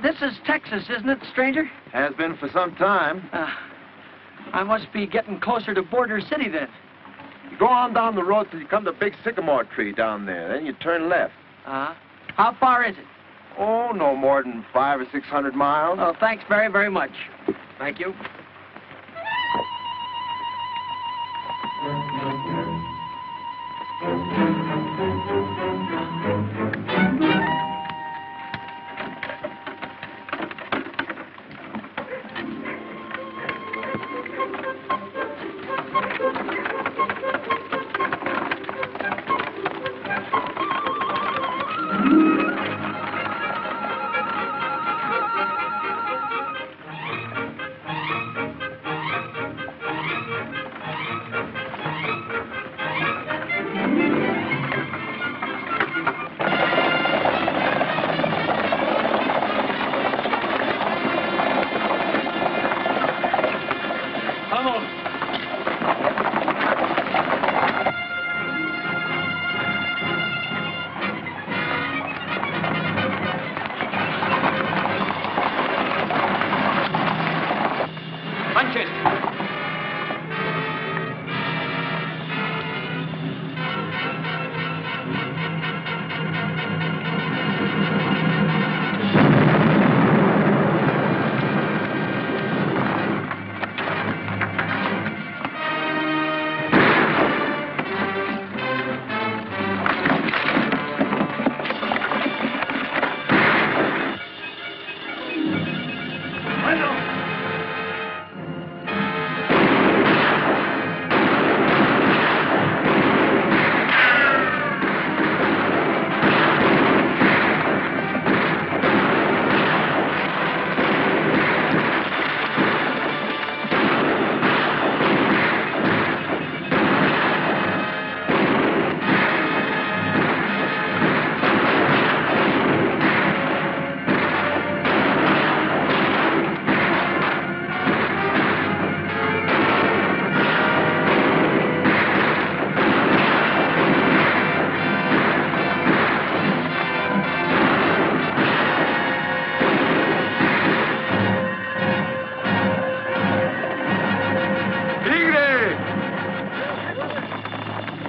This is Texas, isn't it, stranger? Has been for some time. I must be getting closer to Border City, then. You go on down the road till you come to a big sycamore tree down there. Then you turn left. How far is it? Oh, no more than 500 or 600 miles. Oh, thanks very, very much. Thank you.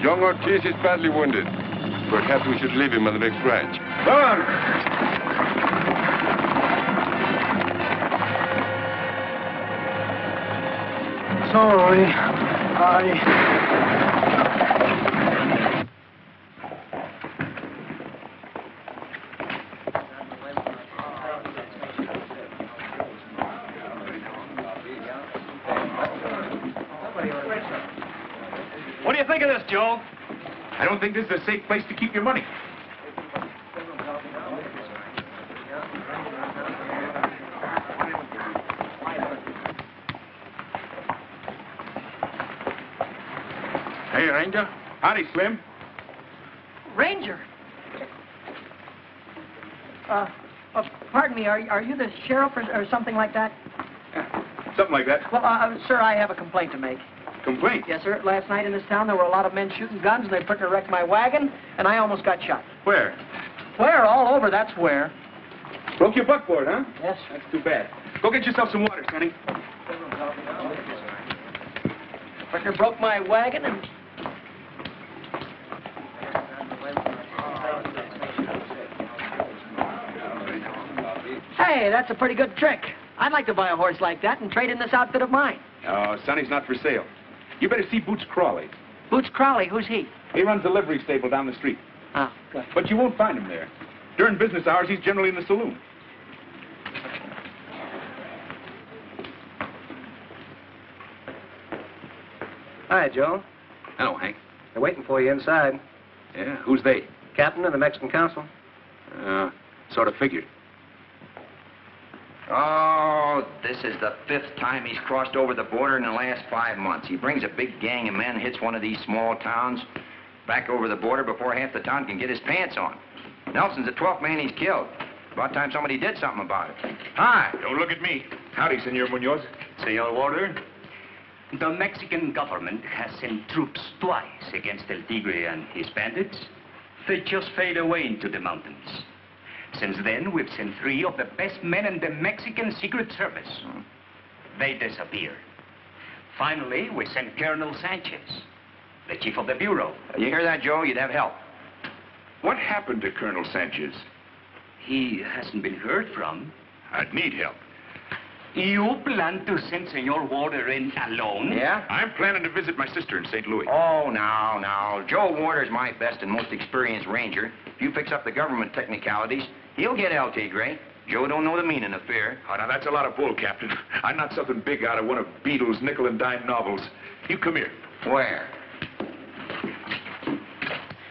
Young Ortiz is badly wounded. Perhaps we should leave him on the next ranch. Run! Sorry. What do you think of this, Joe? I don't think this is a safe place to keep your money. Hey, Ranger. Howdy, Slim. Ranger? Pardon me, are you the sheriff or something like that? Something like that. Well, sir, I have a complaint to make. Complaint? Yes, sir. Last night in this town, there were a lot of men shooting guns, and they put to wreck my wagon, and I almost got shot. Where? Where? All over, that's where. Broke your buckboard, huh? Yes. That's too bad. Go get yourself some water, Sonny. But broke my wagon and... Hey, that's a pretty good trick. I'd like to buy a horse like that and trade in this outfit of mine. Oh, Sonny's not for sale. You better see Boots Crawley. Boots Crawley? Who's he? He runs a livery stable down the street. Oh, good. But you won't find him there. During business hours, he's generally in the saloon. Hi, Joe. Hello, Hank. They're waiting for you inside. Yeah, who's they? Captain of the Mexican Consul. Sort of figured. Oh, this is the 5th time he's crossed over the border in the last 5 months. He brings a big gang of men, hits one of these small towns, back over the border before half the town can get his pants on. Nelson's the 12th man he's killed. About time somebody did something about it. Hi, don't look at me. Howdy, Senor Munoz. Senor Warder, the Mexican government has sent troops twice against El Tigre and his bandits. They just fade away into the mountains. Since then, we've sent 3 of the best men in the Mexican Secret Service. They disappeared. Finally, we sent Colonel Sanchez, the chief of the bureau. You hear that, Joe? You'd have help. What happened to Colonel Sanchez? He hasn't been heard from. I'd need help. You plan to send Senor Warder in alone? Yeah? I'm planning to visit my sister in St. Louis. Oh, now. Joe Warder's my best and most experienced ranger. If you fix up the government technicalities, he'll get El Tigre. Joe don't know the meaning of fear. Oh, now that's a lot of bull, Captain. I'm not something big out of one of Beadle's nickel-and-dime novels. You come here. Where?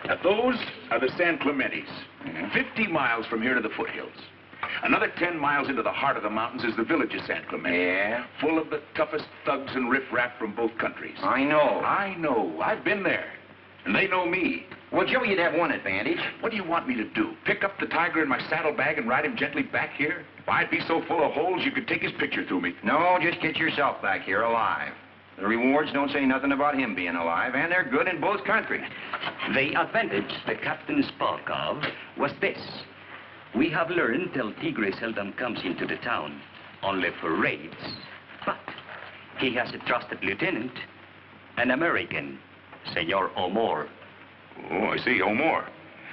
Now, those are the San Clementes. 50 miles from here to the foothills. Another 10 miles into the heart of the mountains is the village of San Clemente. Yeah? Full of the toughest thugs and riffraff from both countries. I know. I know. I've been there. And they know me. Well, Joe, you'd have one advantage. What do you want me to do? Pick up the tiger in my saddlebag and ride him gently back here? Well, I'd be so full of holes you could take his picture through me. No, just get yourself back here alive. The rewards don't say nothing about him being alive, and they're good in both countries. The advantage the captain spoke of was this. We have learned El Tigre seldom comes into the town, only for raids. But he has a trusted lieutenant, an American, Senor O'More. Oh, I see. O'More.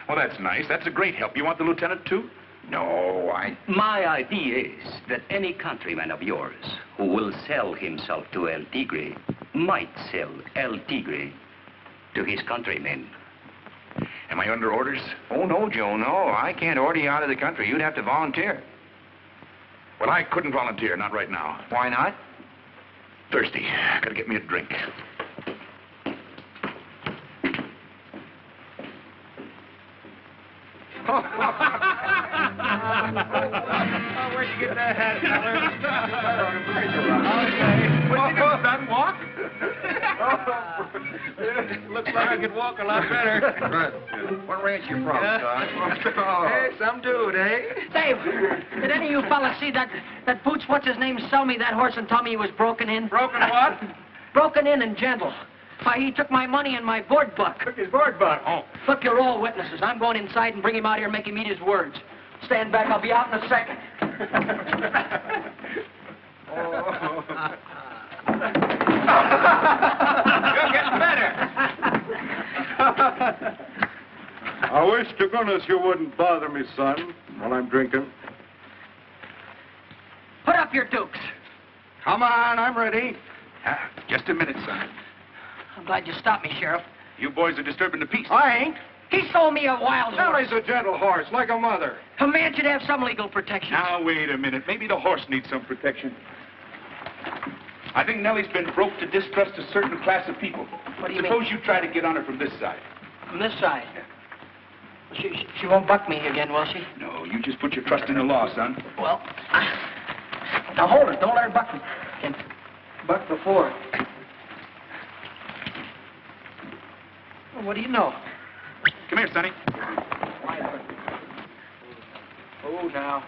Well, that's nice. That's a great help. You want the lieutenant, too? No, My idea is that any countryman of yours who will sell himself to El Tigre might sell El Tigre to his countrymen. Am I under orders? Oh, no, Joe, no. I can't order you out of the country. You'd have to volunteer. Well, I couldn't volunteer. Not right now. Why not? Thirsty. Gotta get me a drink. Where'd you get that hat, What you doing, son? Walk? Looks like I could walk a lot better. What ranch you from, son? Hey, some dude, eh? Dave, did any of you fellas see that Boots, what's his name, sell me that horse and tell me he was broken in? Broken what? Broken in and gentle. Why, he took my money and my board buck. Took his board buck. Oh. Look, you're all witnesses. I'm going inside and bring him out here and make him eat his words. Stand back. I'll be out in a second. You're getting better. I wish to goodness you wouldn't bother me, son, while I'm drinking. Put up your dukes. Come on, I'm ready. Just a minute, son. I'm glad you stopped me, Sheriff. You boys are disturbing the peace. I ain't. He sold me a wild horse. Nellie's a gentle horse, like a mother. A man should have some legal protection. Now, wait a minute. Maybe the horse needs some protection. I think Nellie's been broke to distrust a certain class of people. What do you Suppose mean? you try to get on her from this side. From this side. She won't buck me again, will she? No, you just put your trust in the law, son. Well, now hold her. Don't let her buck me. And buck before. Well, what do you know? Come here, Sonny. Oh, now.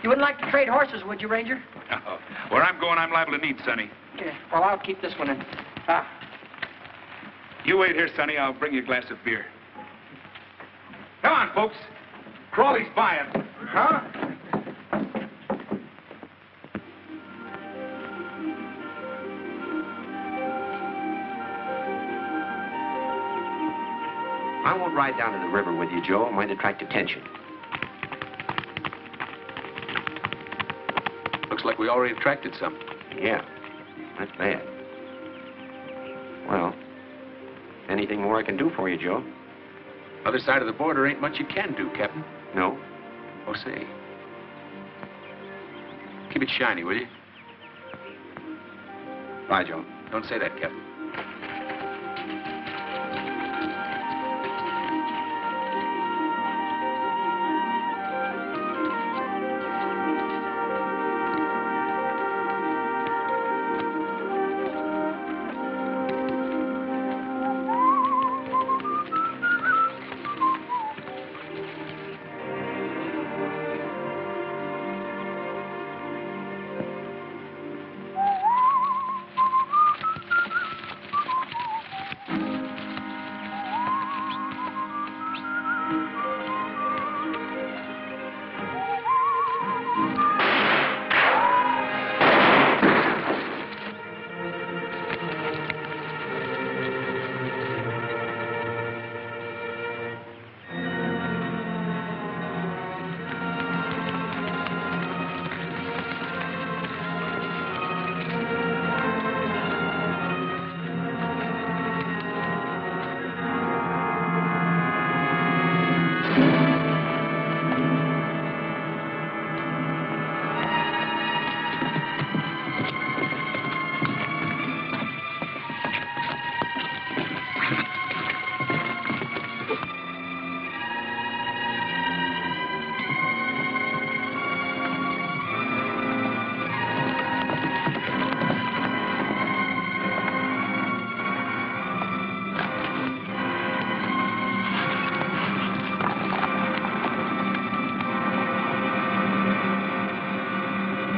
You wouldn't like to trade horses, would you, Ranger? Oh, where I'm going, I'm liable to need Sonny. Okay. Well, I'll keep this one in. Ah. You wait here, Sonny. I'll bring you a glass of beer. Come on, folks. Crawley's buying. Huh? I won't ride down to the river with you, Joe. It might attract attention. Looks like we already attracted some. Yeah, that's bad. Well, anything more I can do for you, Joe? Other side of the border ain't much you can do, Captain. No? Oh, say. Keep it shiny, will you? Bye, Joe. Don't say that, Captain.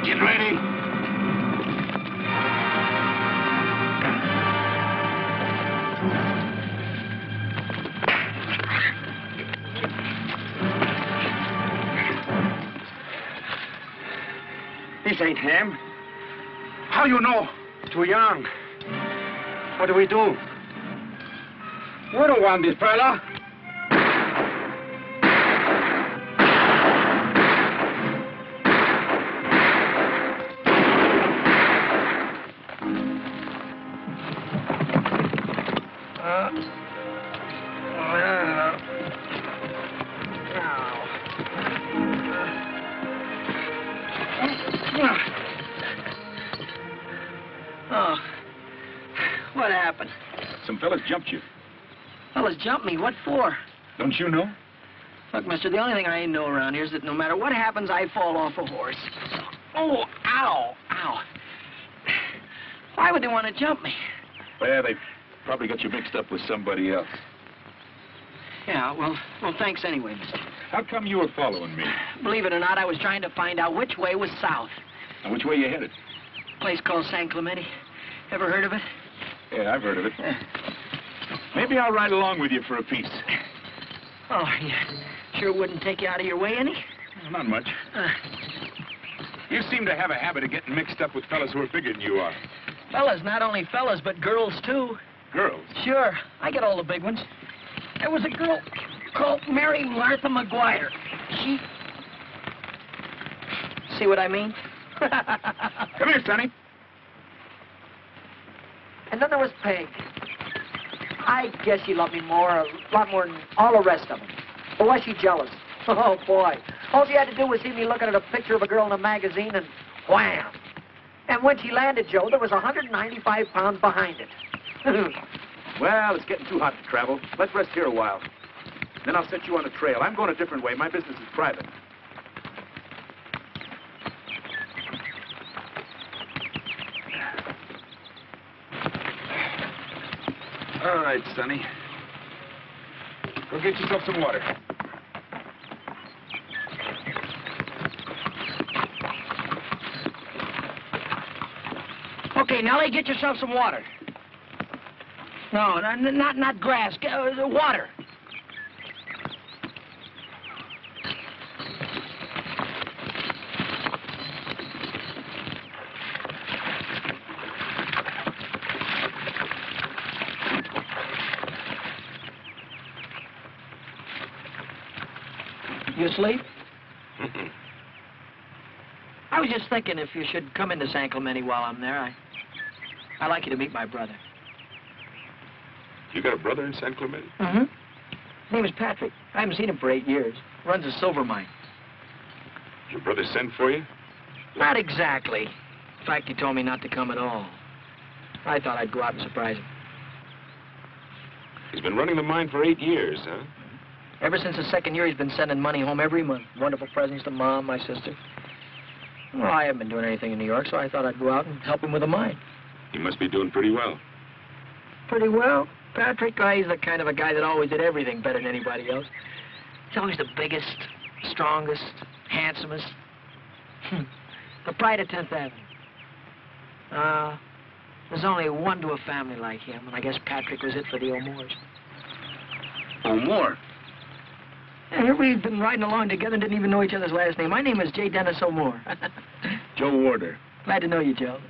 Get ready. This ain't him. How you know? Too young. What do we do? We don't want this fella. Oh, what happened? Some fellas jumped you. Fellas jumped me. What for? Don't you know? Look, mister, the only thing I ain't know around here is that no matter what happens, I fall off a horse. Oh, ow, ow. Why would they want to jump me? Well, they probably got you mixed up with somebody else. Yeah, well, thanks anyway, mister. How come you were following me? Believe it or not, I was trying to find out which way was south. And which way you headed? Place called San Clemente. Ever heard of it? Yeah, I've heard of it. Maybe I'll ride along with you for a piece. Oh, yeah. Sure wouldn't take you out of your way any? Well, not much. You seem to have a habit of getting mixed up with fellas who are bigger than you are. Fellas, not only fellas, but girls, too. Girls? Sure. I get all the big ones. There was a girl called Mary Martha McGuire. She... See what I mean? Come here, Sonny. And then there was Peg. I guess she loved me a lot more than all the rest of them. But was she jealous? Oh, boy. All she had to do was see me looking at a picture of a girl in a magazine and wham! And when she landed, Joe, there was 195 pounds behind it. Well, it's getting too hot to travel. Let's rest here a while. Then I'll set you on a trail. I'm going a different way. My business is private. All right, Sonny. Go get yourself some water. Okay, Nellie, get yourself some water. No, not grass. Water. You asleep? I was just thinking if you should come into San Clemente while I'm there, I'd like you to meet my brother. You got a brother in San Clemente? Mm-hmm. His name is Patrick. I haven't seen him for 8 years. Runs a silver mine. Your brother sent for you? Not exactly. In fact, he told me not to come at all. I thought I'd go out and surprise him. He's been running the mine for 8 years, huh? Ever since the second year, he's been sending money home every month. Wonderful presents to Mom, my sister. Well, I haven't been doing anything in New York, so I thought I'd go out and help him with the mine. He must be doing pretty well. Pretty well. Patrick, he's the kind of a guy that always did everything better than anybody else. He's always the biggest, strongest, handsomest. The pride of 10th Avenue. There's only one to a family like him, and I guess Patrick was it for the O'Moores. O'More? Yeah, here we've been riding along together and didn't even know each other's last name. My name is J. Dennis O'More. Joe Warder. Glad to know you, Joe.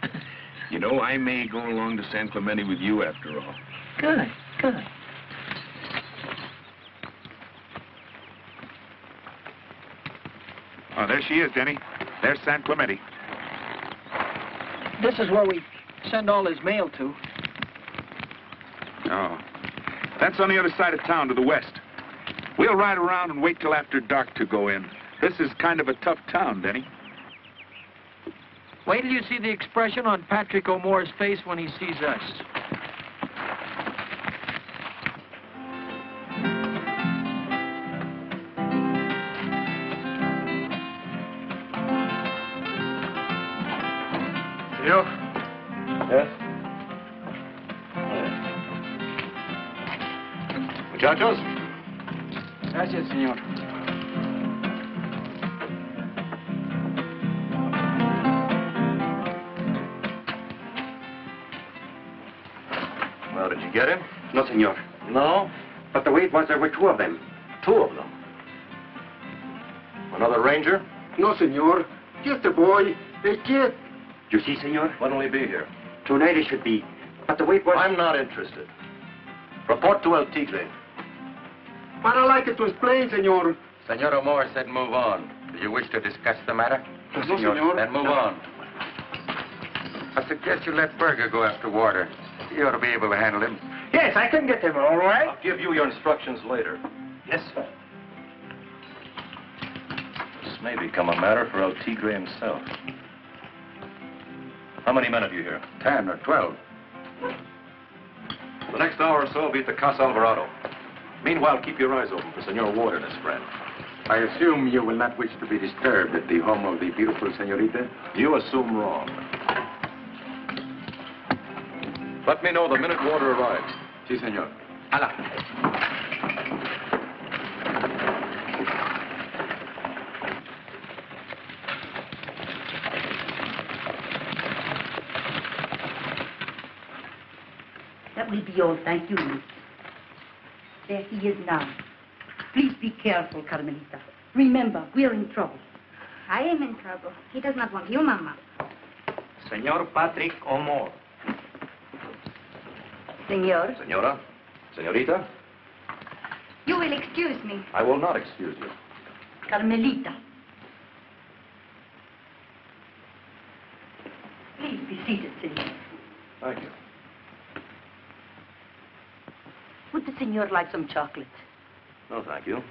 You know, I may go along to San Clemente with you after all. Good, good. Oh, there she is, Denny. There's San Clemente. This is where we send all his mail to. Oh. That's on the other side of town, to the west. We'll ride around and wait till after dark to go in. This is kind of a tough town, Denny. Wait till you see the expression on Patrick O'Moore's face when he sees us. You? Yes? Muchachos? Gracias, señor. Now, did you get him? No, senor. No? But the way it was, there were two of them. Two of them. Another ranger? No, senor. Just a boy, a kid. You see, senor? When'll he be here? Tonight it should be. But the way it was... I'm not interested. Report to El Tigre. But I like it to explain, senor. Senor O'More said move on. Do you wish to discuss the matter? No, senor. Then move on. I suggest you let Berger go after Warder. He ought to be able to handle him. Yes, I can get him, all right. I'll give you your instructions later. Yes, sir. This may become a matter for El Tigre himself. How many men have you here? 10 or 12. The next hour or so will be at the Casa Alvarado. Meanwhile, keep your eyes open for Senor Ward and his friend. I assume you will not wish to be disturbed at the home of the beautiful senorita? You assume wrong. Let me know the minute Warder arrives. Si, senor. Hala. That will be all, thank you, miss. There he is now. Please be careful, Carmelita. Remember, we're in trouble. I am in trouble. He does not want you, Mama. Senor Patrick O'More. Senor. Senora? Senorita? You will excuse me. I will not excuse you. Carmelita. Please be seated, senor. Thank you. Would the senor like some chocolate? No, thank you.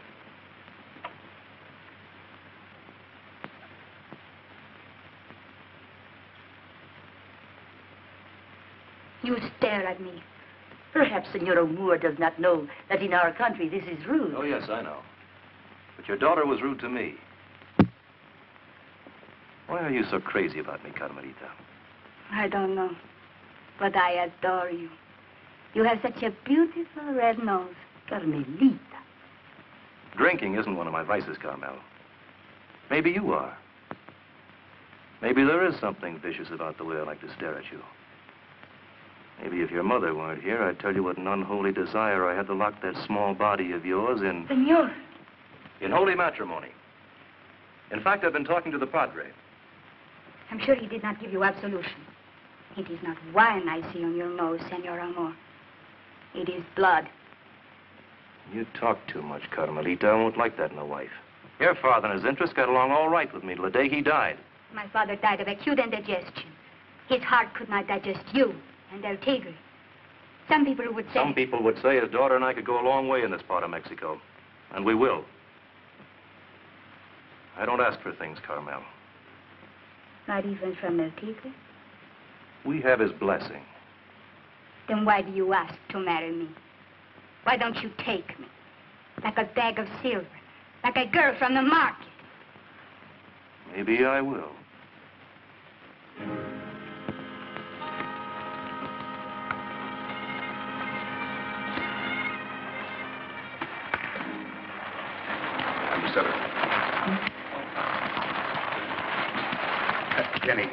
You stare at me. Perhaps Senor O'Moore does not know that in our country this is rude. Oh, yes, I know. But your daughter was rude to me. Why are you so crazy about me, Carmelita? I don't know, but I adore you. You have such a beautiful red nose. Carmelita. Drinking isn't one of my vices, Carmel. Maybe you are. Maybe there is something vicious about the way I like to stare at you. Maybe if your mother weren't here, I'd tell you what an unholy desire I had to lock that small body of yours in... Senor. In holy matrimony. In fact, I've been talking to the padre. I'm sure he did not give you absolution. It is not wine I see on your nose, Senor O'More. It is blood. You talk too much, Carmelita. I won't like that in a wife. Your father and his interests got along all right with me till the day he died. My father died of acute indigestion. His heart could not digest you and El Tigre. Some people would say... Some people would say his daughter and I could go a long way in this part of Mexico. And we will. I don't ask for things, Carmel. Not even from El Tigre? We have his blessing. Then why do you ask to marry me? Why don't you take me? Like a bag of silver. Like a girl from the market. Maybe I will. I'm sorry. Jenny.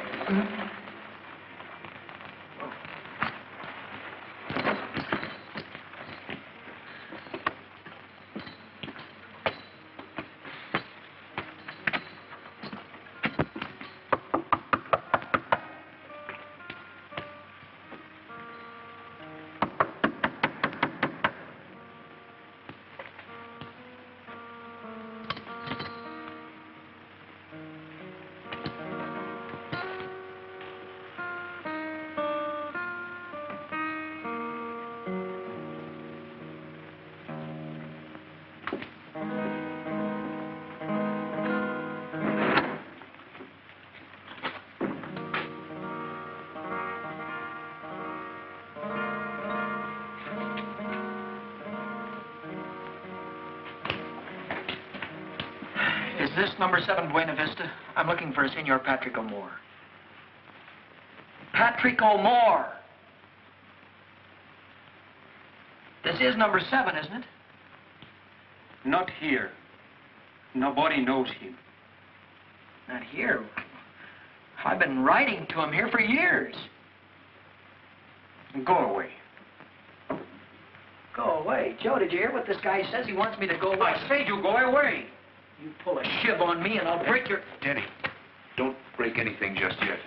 Is this number 7 Buena Vista? I'm looking for Senor Patrick O'More. Patrick O'More! This is number 7, isn't it? Not here. Nobody knows him. Not here? I've been writing to him here for years. Go away. Go away. Joe, did you hear what this guy says? He wants me to go away. I said you go away. You pull a shiv on me and I'll break your... Denny, don't break anything just yet.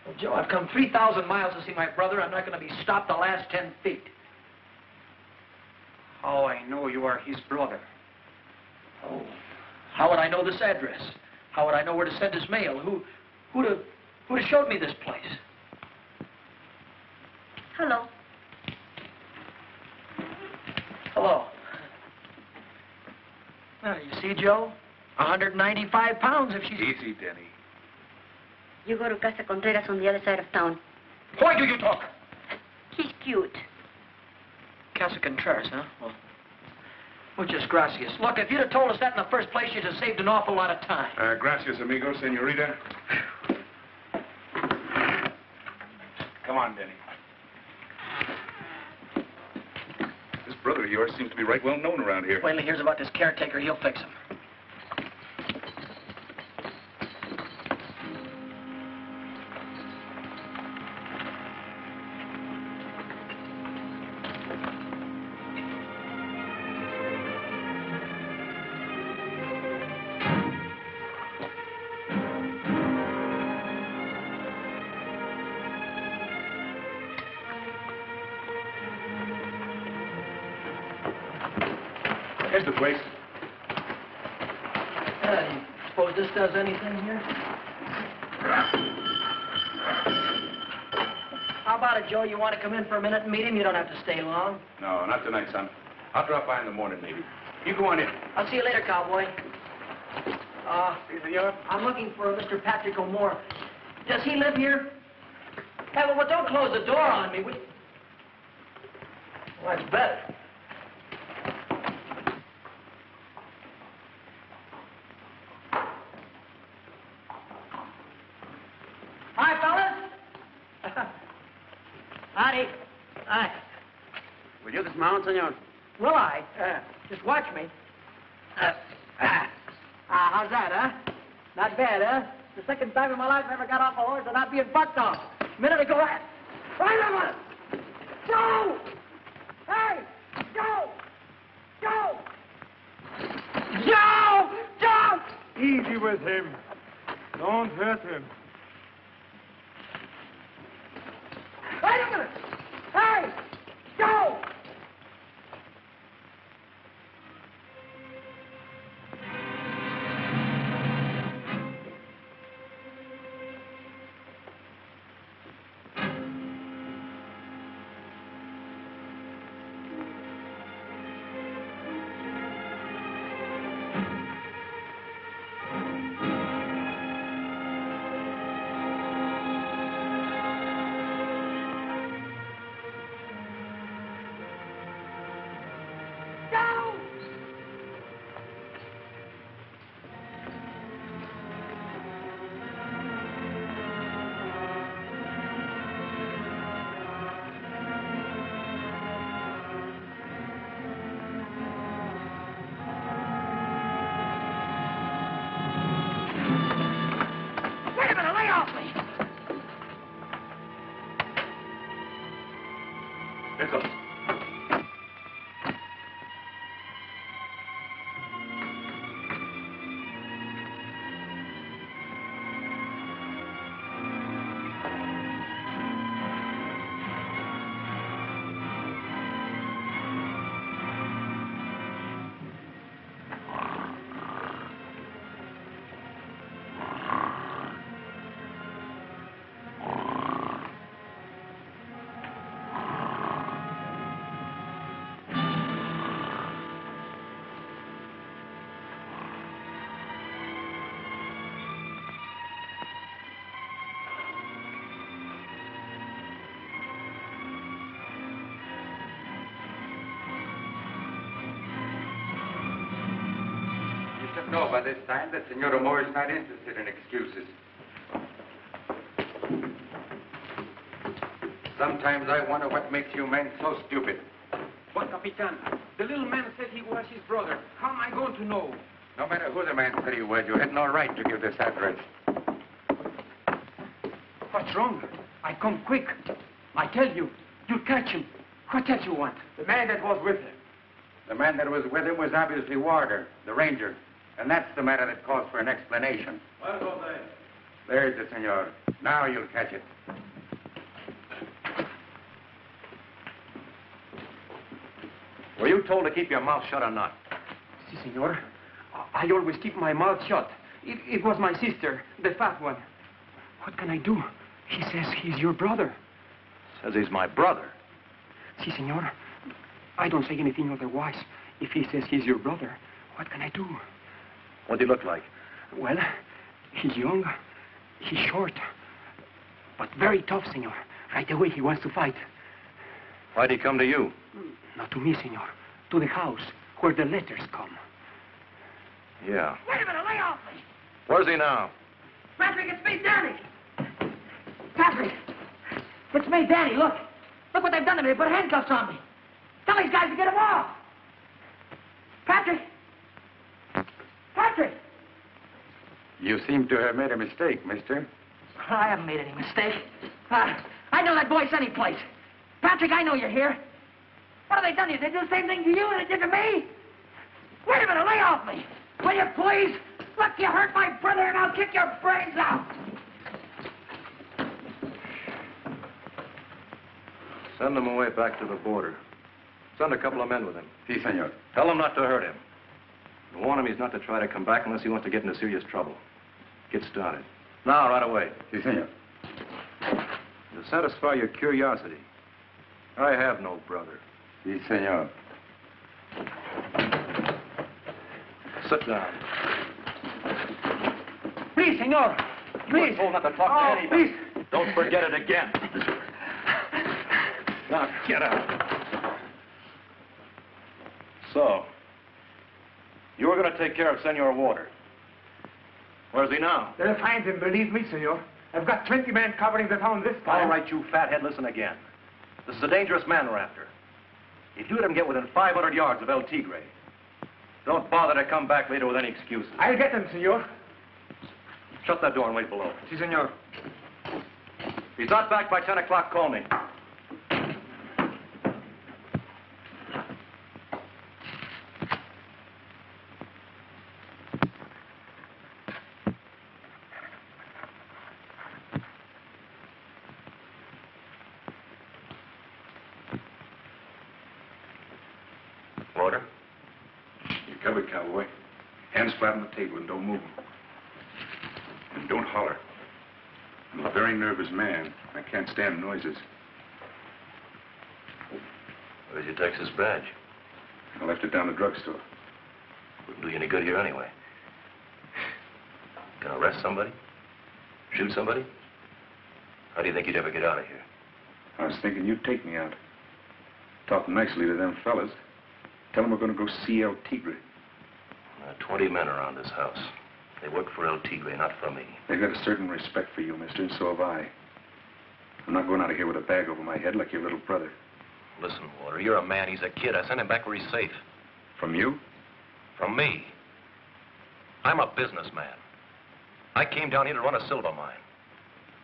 Well, Joe, I've come 3,000 miles to see my brother. I'm not going to be stopped the last 10 feet. How I know you are his brother? Oh, how would I know this address? How would I know where to send his mail? Who'd have showed me this place? Hello. Hello. Now, you see, Joe? 195 pounds if she's... Easy, Denny. You go to Casa Contreras on the other side of town. Why do you talk? He's cute. Casa Contreras, huh? Well, muchas gracias. Look, if you'd have told us that in the first place, you'd have saved an awful lot of time. Gracias, amigo, senorita. Come on, Denny. This brother of yours seems to be right well known around here. Wait till he hears about this caretaker, he'll fix him. Here's the place. You suppose this does anything here? How about it, Joe? You want to come in for a minute and meet him? You don't have to stay long. No, not tonight, son. I'll drop by in the morning, maybe. You go on in. I'll see you later, cowboy. I'm looking for Mr. Patrick O'More. Does he live here? Hey, well, don't close the door on me. Well, that's better. Hi, fellas. Howdy. Hi. Will you dismount, senor? Will I? Just watch me. How's that, huh? Not bad, huh? The second time in my life I ever got off a horse without being bucked off. A minute ago, Wait a minute! Joe! Hey! Joe! Joe! Joe! Joe! Easy with him. Don't hurt him. Wait a minute! Hey! Joe! know by this time that Senor O'More is not interested in excuses. Sometimes I wonder what makes you men so stupid. But, Capitan, the little man said he was his brother. How am I going to know? No matter who the man said he was, you had no right to give this address. What's wrong? I come quick. I tell you, you'll catch him. What does you want? The man that was with him. The man that was with him was obviously Warder, the ranger. And that's the matter that calls for an explanation. There's the senor. Now you'll catch it. Were you told to keep your mouth shut or not? Si, senor. I always keep my mouth shut. It was my sister, the fat one. What can I do? He says he's your brother. Says he's my brother. Si, senor. I don't say anything otherwise. If he says he's your brother, what can I do? What do he look like? Well, he's young, he's short, but very tough, senor. Right away, he wants to fight. Why'd he come to you? Not to me, senor. To the house, where the letters come. Yeah. Wait a minute, lay off me! Where's he now? Patrick, it's me, Danny! Patrick! It's me, Danny, look! Look what they've done to me. They put handcuffs on me. Tell these guys to get him off! Patrick! Patrick! You seem to have made a mistake, mister. I haven't made any mistake. I know that voice any place. Patrick, I know you're here. What have they done to you? They do the same thing to you as they did to me? Wait a minute, lay off me. Will you please? Look, you hurt my brother and I'll kick your brains out. Send him away back to the border. Send a couple of men with him. Si, senor. Tell him not to hurt him. And warn him he's not to try to come back unless he wants to get into serious trouble. Get started. Now, right away. Si, senor. To satisfy your curiosity, I have no brother. Si, senor. Sit down. Please, senor. Please. You're told not to talk to anybody. Please. Don't forget it again. Now, get out. So, you were going to take care of Senor Warder. Where's he now? They'll find him, believe me, senor. I've got 20 men covering the town this time. All right, you fathead, listen again. This is a dangerous man we're after. If you let him get within 500 yards of El Tigre, don't bother to come back later with any excuses. I'll get him, senor. Shut that door and wait below. Si, senor. If he's not back by 10 o'clock, call me. Warder? You're covered, cowboy. Hands flat on the table and don't move them. And don't holler. I'm a very nervous man. I can't stand noises. Where's your Texas badge? I left it down the drugstore. Wouldn't do you any good here anyway. Gonna arrest somebody? Shoot somebody? How do you think you'd ever get out of here? I was thinking you'd take me out. Talk nicely to them fellas. Tell them we're going to go see El Tigre. There are 20 men around this house. They work for El Tigre, not for me. They've got a certain respect for you, mister, and so have I. I'm not going out of here with a bag over my head like your little brother. Listen, Walter, you're a man. He's a kid. I sent him back where he's safe. From you? From me. I'm a businessman. I came down here to run a silver mine.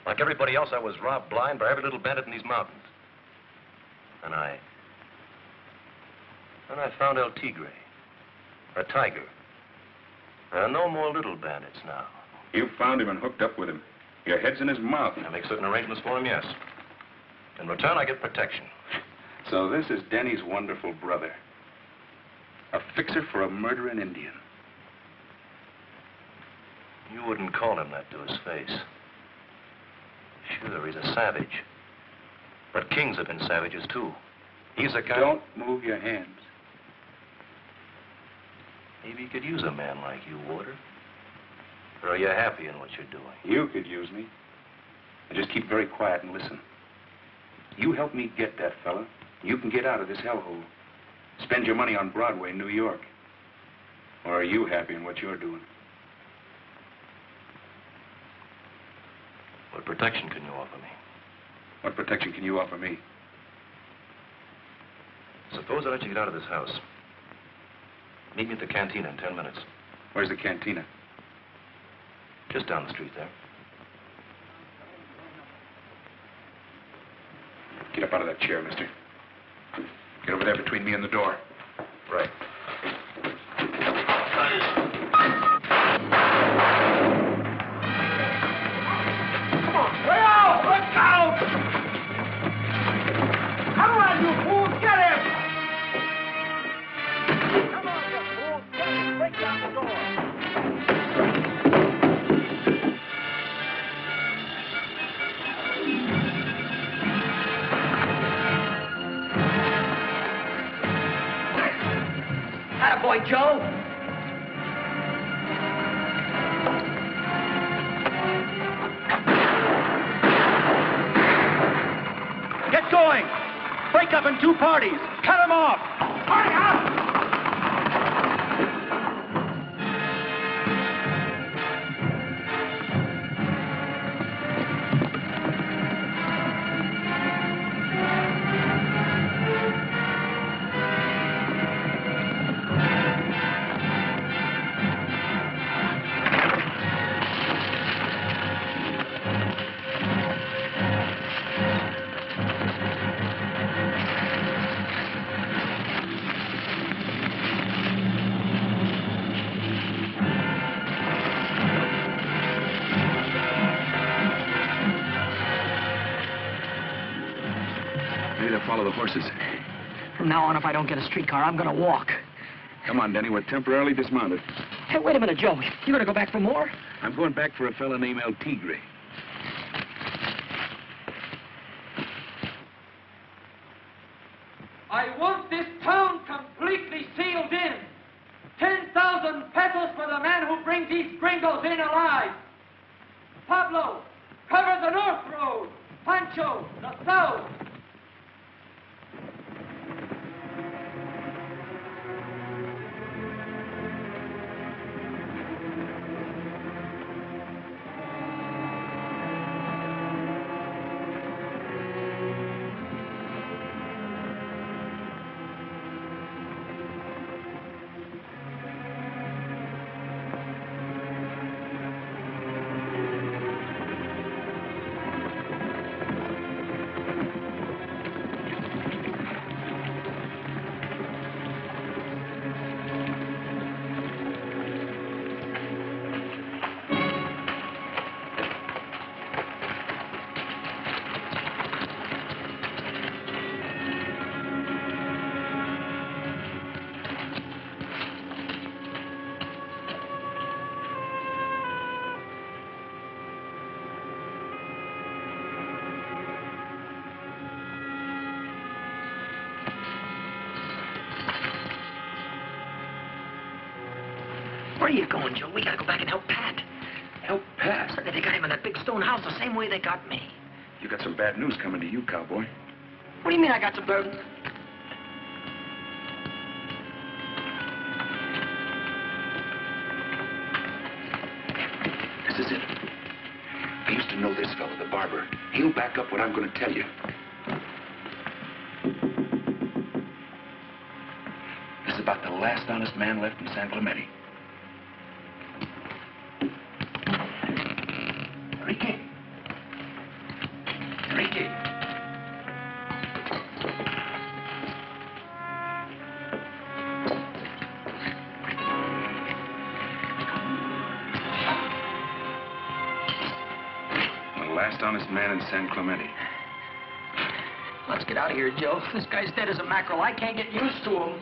Like everybody else, I was robbed blind by every little bandit in these mountains. And I found El Tigre, a tiger. There are no more little bandits now. You found him and hooked up with him. Your head's in his mouth. I make certain arrangements for him, yes. In return, I get protection. So this is Denny's wonderful brother. A fixer for a murdering Indian. You wouldn't call him that to his face. Sure, he's a savage. But kings have been savages, too. He's a guy... Don't move your hands. Maybe you could use a man like you, Warder. Or are you happy in what you're doing? You could use me. Now just keep very quiet and listen. You help me get that fella, you can get out of this hellhole. Spend your money on Broadway in New York. Or are you happy in what you're doing? What protection can you offer me? What protection can you offer me? Suppose I let you get out of this house. Meet me at the cantina in 10 minutes. Where's the cantina? Just down the street there. Get up out of that chair, mister. Get over there between me and the door. Right. Come on, look out! Look out! Come on, you fools, get him! Come on, you fools, get him! Break down the door! Attaboy, Joe. Get going! Break up in two parties! Cut them off! Hurry up! Follow the horses. From now on, if I don't get a streetcar, I'm gonna walk. Come on, Denny, we're temporarily dismounted. Hey, wait a minute, Joe. You gonna go back for more? I'm going back for a fella named El Tigre. I want this town completely sealed in. 10,000 pesos for the man who brings these gringos in alive. Pablo, cover the north road. Pancho, the south. Where are you going, Joe? We gotta go back and help Pat. Help Pat? They got him in that big stone house the same way they got me. You got some bad news coming to you, cowboy. What do you mean I got some burden? This is it. I used to know this fellow, the barber. He'll back up what I'm going to tell you. This is about the last honest man left in San Clemente. Enrique. Enrique. The last honest man in San Clemente. Let's get out of here, Joe. This guy's dead as a mackerel. I can't get used to him.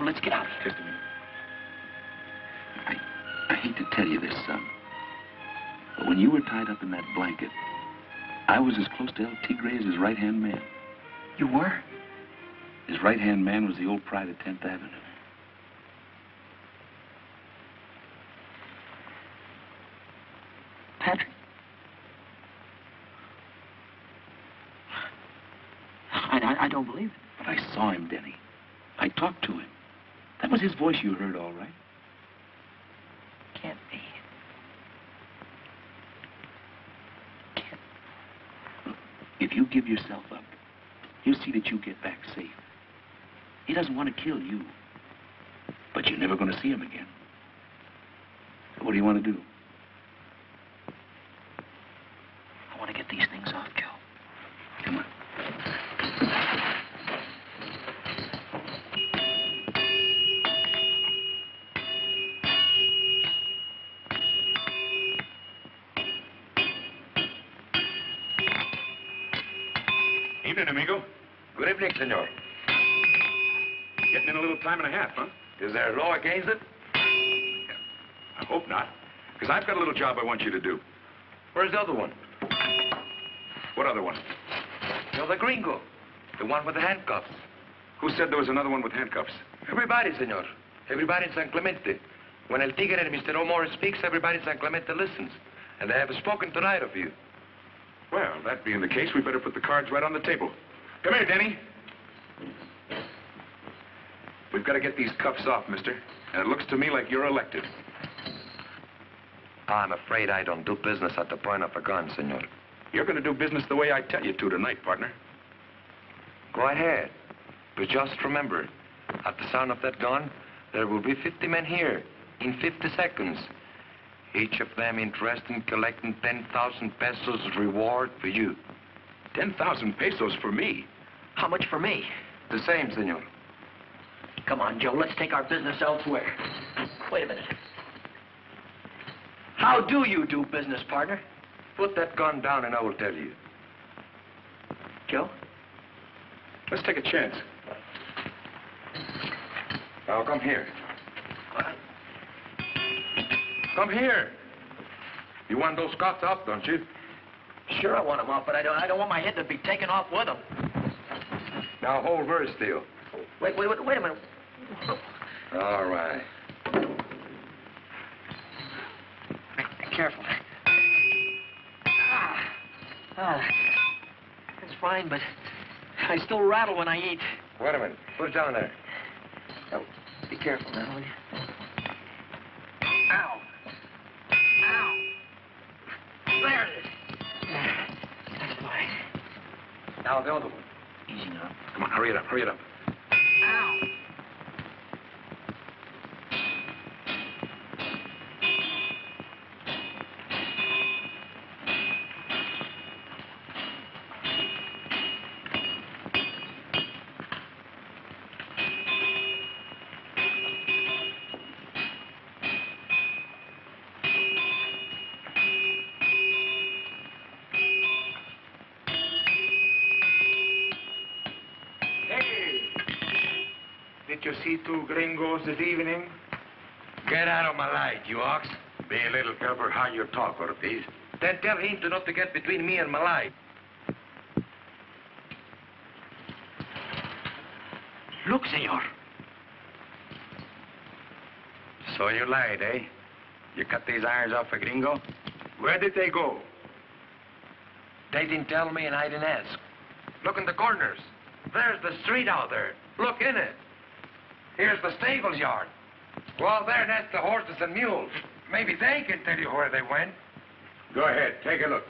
Let's get out of here. Just a minute. I hate to tell you this, son, but when you were tied up in that blanket, I was as close to El Tigre as his right-hand man. You were? His right-hand man was the old pride of 10th Avenue. Patrick? I don't believe it. But I saw him, Denny. I talked to him. That was his voice you heard, all right. Can't be. If you give yourself up, he'll see that you get back safe. He doesn't want to kill you, but you're never going to see him again. So what do you want to do? I want to get these things off, Joe. Come on. Evening, amigo. Good evening, senor. Getting in a little time and a half, huh? Is there a law against it? I hope not. Because I've got a little job I want you to do. Where's the other one? What other one? The other gringo. The one with the handcuffs. Who said there was another one with handcuffs? Everybody, senor. Everybody in San Clemente. When El Tigre and Mr. O'More speaks, everybody in San Clemente listens. And they have spoken tonight of you. Well, that being the case, we better put the cards right on the table. Come here, Denny. We've got to get these cuffs off, mister. And it looks to me like you're elected. I'm afraid I don't do business at the point of a gun, senor. You're going to do business the way I tell you to tonight, partner. Go ahead. But just remember, at the sound of that gun, there will be 50 men here in 50 seconds. Each of them interested in collecting 10,000 pesos reward for you. 10,000 pesos for me? How much for me? The same, senor. Come on, Joe, let's take our business elsewhere. Wait a minute. How do you do business, partner? Put that gun down and I will tell you. Joe? Let's take a chance. Now, come here. What? Come here. You want those cuffs off, don't you? Sure I want them off, but I don't want my head to be taken off with them. Now, hold very still. Wait a minute. All right. Careful. That's fine, but I still rattle when I eat. Wait a minute. Put it down there. Oh, be careful now, will you? Ow. Ow. There it is. That's fine. Now, the other one. Easy now. Come on, hurry it up, hurry it up. Ow. Did you see two gringos this evening? Get out of my light, you ox. Be a little careful how you talk, Ortiz. Then tell him to not to get between me and my light. Look, senor. So you lied, eh? You cut these irons off a gringo? Where did they go? They didn't tell me and I didn't ask. Look in the corners. There's the street out there. Look in it. Here's the stables yard. Go out there and ask the horses and mules. Maybe they can tell you where they went. Go ahead, take a look.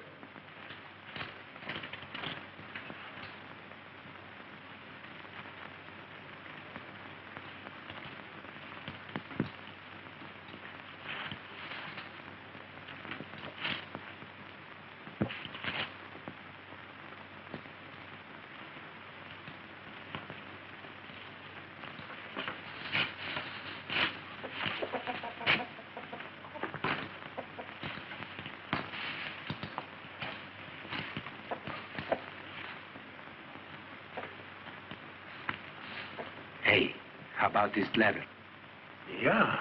Hey, how about this letter? Yeah.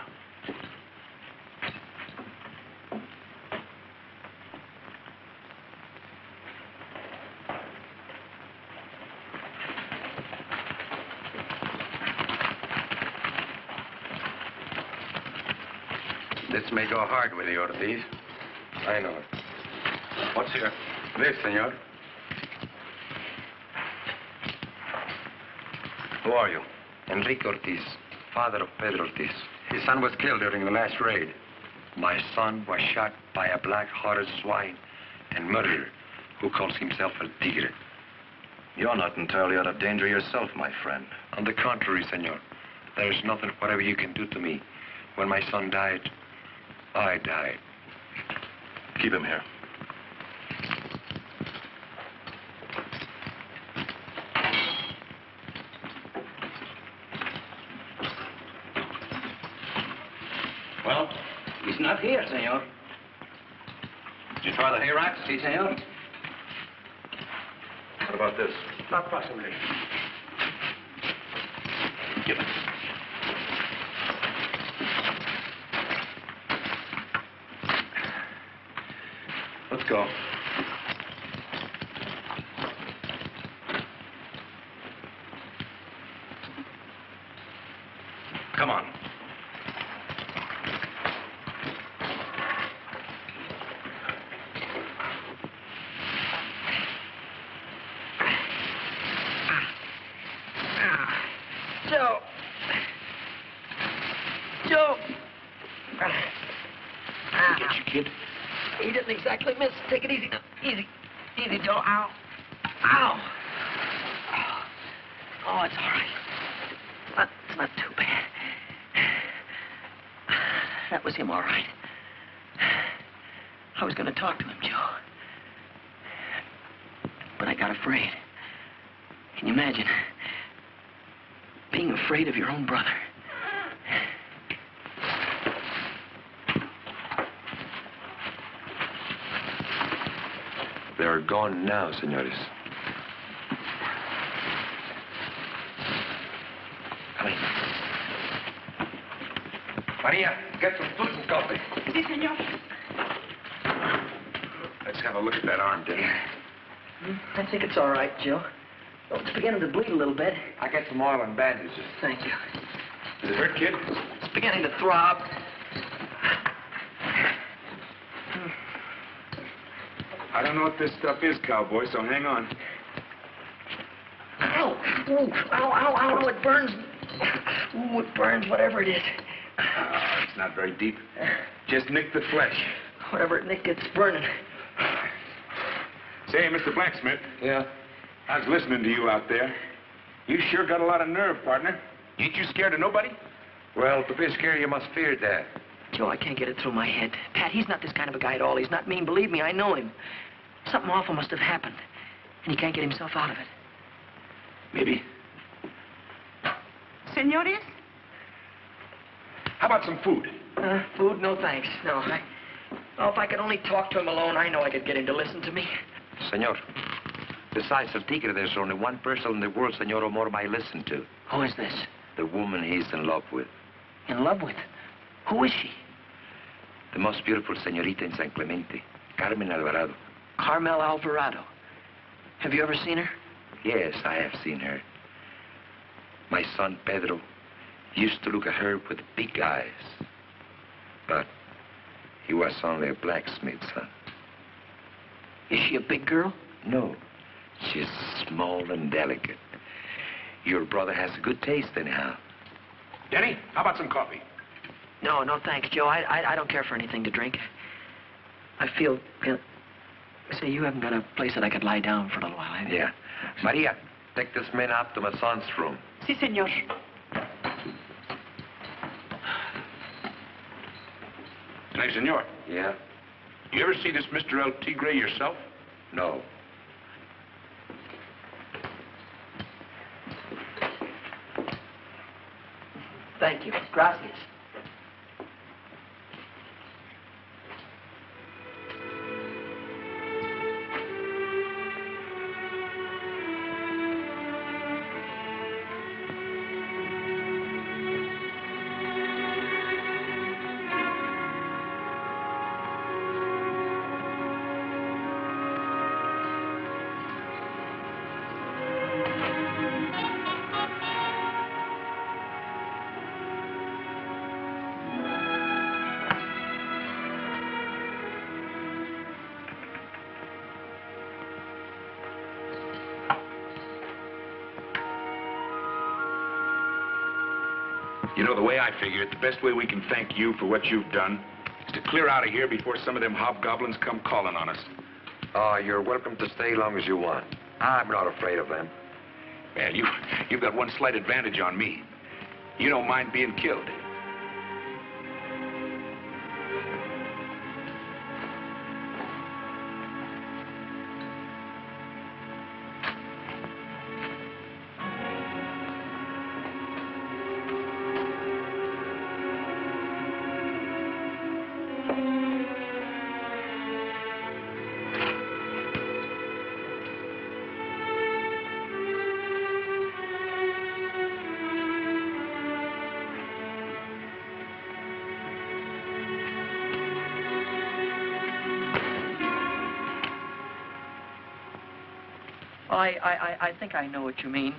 This may go hard with you, Ortiz. I know it. What's here? This, senor. Who are you? Enrique Ortiz, father of Pedro Ortiz. His son was killed during the last raid. My son was shot by a black-hearted swine and murderer who calls himself El Tigre. You're not entirely out of danger yourself, my friend. On the contrary, senor. There's nothing whatever you can do to me. When my son died, I died. Keep him here. Well, he's not here, senor. Did you try the hay racks? Si, senor. What about this? Not possibly. Give it. Let's go. Come on. Joe. Joe. Get you, kid. He didn't exactly miss. Take it easy. Easy. Easy, Joe. Ow. Ow. Oh, it's all right. It's not too bad. That was him, all right. I was going to talk to him, Joe. But I got afraid. Can you imagine? Being afraid of your own brother. They're gone now, senores. Come in. Maria, get some food and coffee. Si, senor. Let's have a look at that arm, Denny. I think it's all right, Joe. Oh, it's beginning to bleed a little bit. I get some oil and bandages. Thank you. Does it hurt, kid? It's beginning to throb. I don't know what this stuff is, cowboy, so hang on. Ow! Ooh, ow, ow, ow, ow, it burns. Ooh, it burns, whatever it is. It's not very deep. Just nick the flesh. Whatever it nick, it's burning. Say, Mr. Blacksmith. Yeah? I was listening to you out there. You sure got a lot of nerve, partner. Ain't you scared of nobody? Well, to be scared, you must fear death. Joe, I can't get it through my head. Pat, he's not this kind of a guy at all. He's not mean. Believe me, I know him. Something awful must have happened, and he can't get himself out of it. Maybe. Senores? How about some food? Food? No, thanks. No, Oh, if I could only talk to him alone, I know I could get him to listen to me. Senor, besides El Tigre, there's only one person in the world Senor Omar might listen to. Who is this? The woman he's in love with. In love with? Who is she? The most beautiful señorita in San Clemente, Carmen Alvarado. Carmel Alvarado. Have you ever seen her? Yes, I have seen her. My son, Pedro, used to look at her with big eyes. But he was only a blacksmith's son. Is she a big girl? No, she's small and delicate. Your brother has a good taste, anyhow. Denny, how about some coffee? No, no, thanks, Joe. I don't care for anything to drink. I feel... Say, you haven't got a place that I could lie down for a little while, have you? Yeah. Maria, take this man up to my son's room. Si, senor. Hey, senor. Yeah? You ever see this Mr. El Tigre yourself? No. Thank you. Gracias. You know, the way I figure it, the best way we can thank you for what you've done is to clear out of here before some of them hobgoblins come calling on us. Oh, you're welcome to stay long as you want. I'm not afraid of them. Well, you've got one slight advantage on me. You don't mind being killed. I think I know what you mean.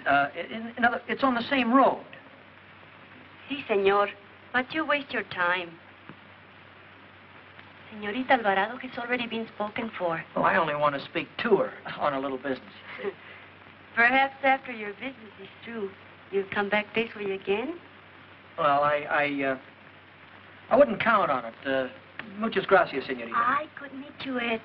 It's on the same road. Sí, señor. But you waste your time. Señorita Alvarado has already been spoken for. Well, I only want to speak to her on a little business. Perhaps after your business is through, you'll come back this way again? Well, I wouldn't count on it. Muchas gracias, señorita. I could meet you at...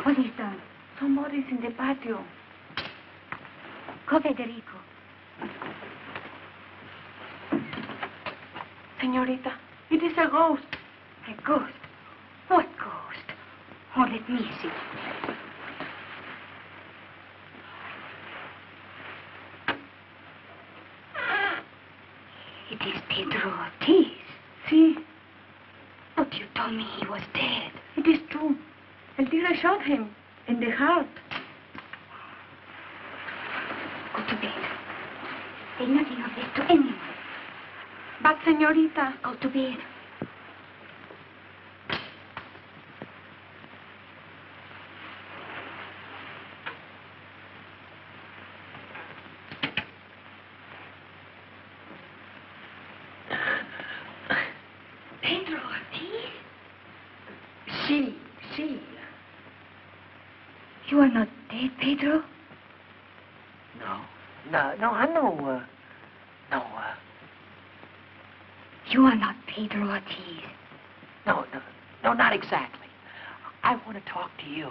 What is that? Somebody's in the patio. Go, Federico. Señorita, it is a ghost. A ghost? What ghost? Oh, let me see. It is Pedro Ortiz. See, But you told me he was dead. it is true. El tigre shot him in the heart. Go to bed. Say nothing of this to anyone. But, señorita, Go to bed. Pedro Ortiz? Sí. You are not dead, Pedro? No, I'm no. You are not Pedro Ortiz. No, not exactly. I want to talk to you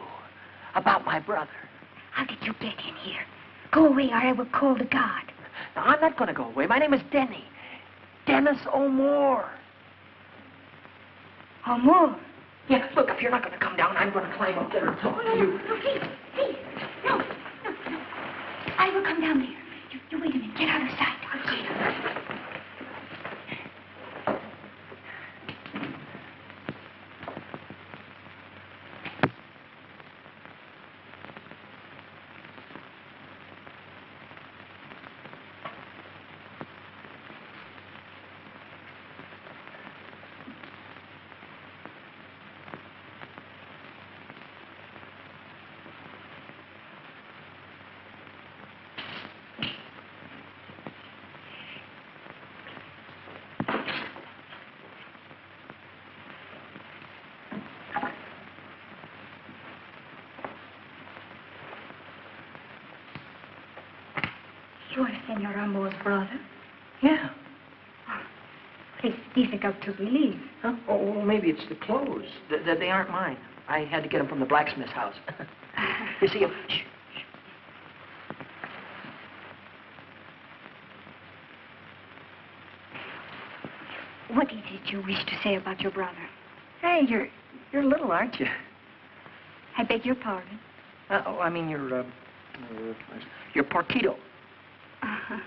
about my brother. How did you get in here? Go away or I will call the guard. No, I'm not going to go away. My name is Denny. Dennis O'More. Amor. Yeah, look, if you're not going to come down, I'm going to climb up there and talk to you. No, please. No. I will come down there. You wait a minute. Get out of sight. Okay. You are Senor Amore's brother? Yeah. It's difficult to believe. Huh? Oh, well, maybe it's the clothes. They aren't mine. I had to get them from the blacksmith's house. You see, shh. What is it you wish to say about your brother? Hey, you're little, aren't you? I beg your pardon. I mean, you're porquito. Uh-huh.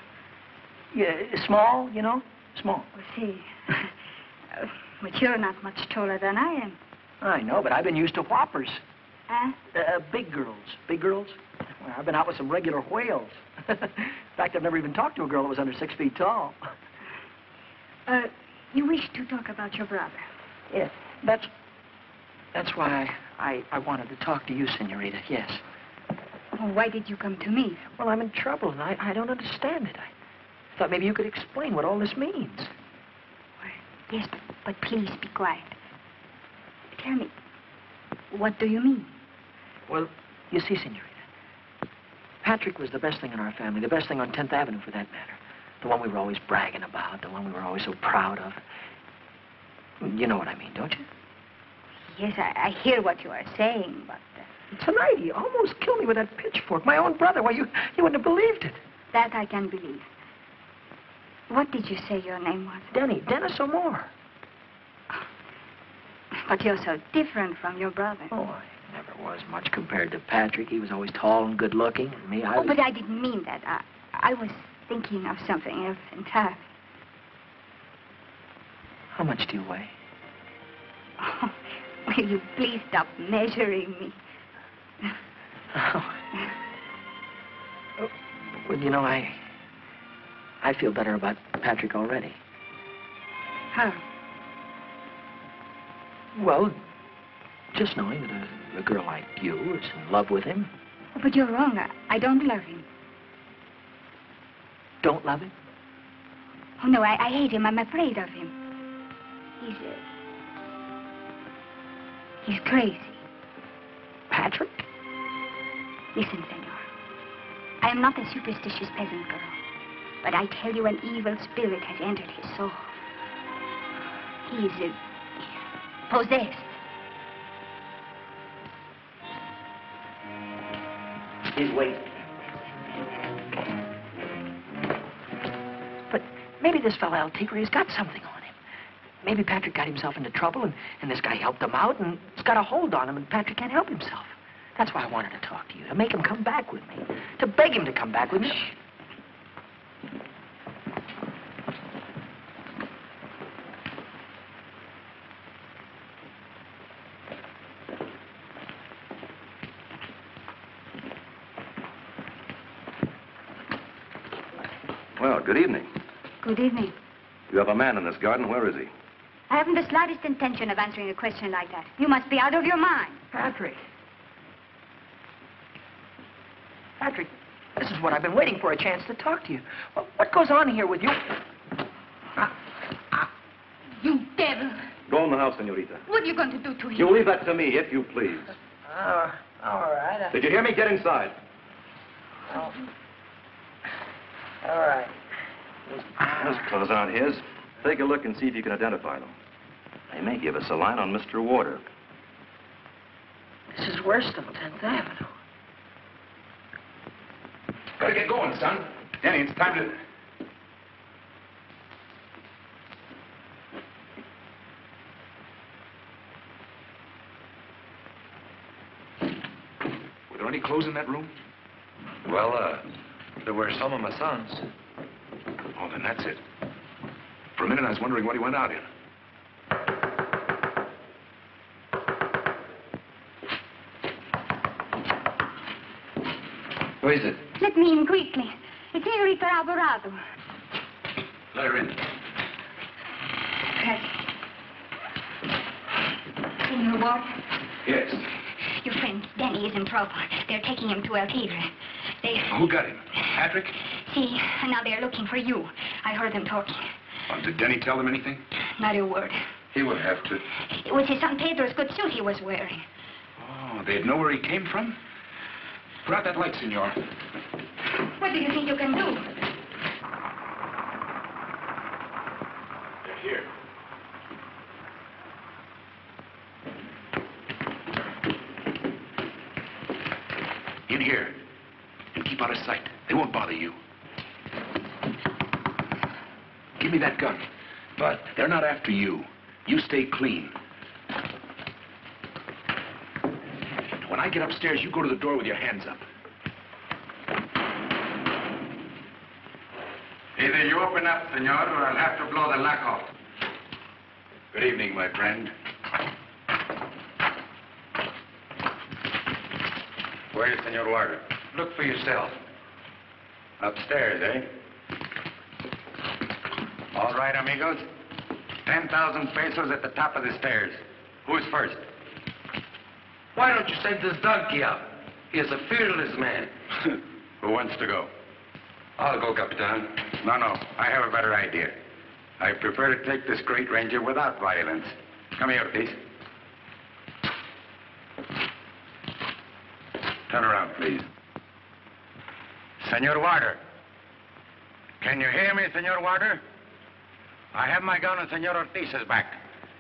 Yeah, small, you know? Small. See. But you're not much taller than I am. I know, but I've been used to whoppers. Huh? Big girls. Big girls? Well, I've been out with some regular whales. In fact, I've never even talked to a girl that was under 6 feet tall. You wish to talk about your brother? Yeah, that's why I wanted to talk to you, Senorita, yes. Well, why did you come to me? Well, I'm in trouble, and I don't understand it. I thought maybe you could explain what all this means. Yes, but please be quiet. Tell me, what do you mean? Well, you see, senorita, Patrick was the best thing in our family, the best thing on 10th Avenue for that matter. The one we were always bragging about, the one we were always so proud of. You know what I mean, don't you? Yes, I hear what you are saying, but... Tonight, he almost killed me with that pitchfork. My own brother. Why, you wouldn't have believed it. That I can believe. What did you say your name was? Denny. Dennis O'More. But you're so different from your brother. Oh, I never was much compared to Patrick. He was always tall and good-looking, and me, I was... but I didn't mean that. I was thinking of something else entirely. How much do you weigh? Oh, will you please stop measuring me? Oh. Well, you know, I feel better about Patrick already. How? Well, just knowing that a girl like you is in love with him. Oh, but you're wrong. I don't love him. Don't love him? Oh, no, I hate him. I'm afraid of him. He's crazy. Patrick? Listen, senor. I am not a superstitious peasant girl, but I tell you an evil spirit has entered his soul. He is possessed. He's waiting. But maybe this fella El Tigre has got something on him. Maybe Patrick got himself into trouble, and this guy helped him out, and it's got a hold on him, and Patrick can't help himself. That's why I wanted to talk to you, to make him come back with me, to beg him to come back with me. Well, good evening. Good evening. You have a man in this garden. Where is he? I haven't the slightest intention of answering a question like that. You must be out of your mind. Patrick. Patrick, this is what I've been waiting for, a chance to talk to you. What goes on here with you? You devil. Go in the house, senorita. What are you going to do to him? You leave that to me, if you please. All right. Did you hear me? Get inside. Oh. All right. Those clothes aren't his. Take a look and see if you can identify them. They may give us a line on Mr. Warder. This is worse than 10th Avenue. Gotta get going, son. Denny, it's time to... Were there any clothes in that room? Well, there were some of my son's. Oh, then that's it. For a minute, I was wondering what he went out in. Who is it? Let me in quickly. It's Senorita Alvarado. Let her in. Senor Ward? Yes. Your friend Danny is in trouble. They're taking him to El Tigre. Who got him? Patrick? See, and now they're looking for you. I heard them talking. Did Denny tell them anything? Not a word. He would have to. It was his son Pedro's good suit he was wearing. Oh, they'd know where he came from? Put out that light, senor. What do you think you can do? They're here. In here. And keep out of sight. They won't bother you. Give me that gun. But they're not after you. You stay clean. When I get upstairs, you go to the door with your hands up. Either you open up, senor, or I'll have to blow the lock off. Good evening, my friend. Where is Senor Warder? Look for yourself. Upstairs, eh? All right, amigos. 10,000 pesos at the top of the stairs. Who's first? Why don't you send this donkey up? He is a fearless man. Who wants to go? I'll go, Capitan. No, I have a better idea. I prefer to take this great ranger without violence. Come here, please. Turn around, please. Senor Warder. Can you hear me, Senor Warder? I have my gun on Senor Ortiz's back.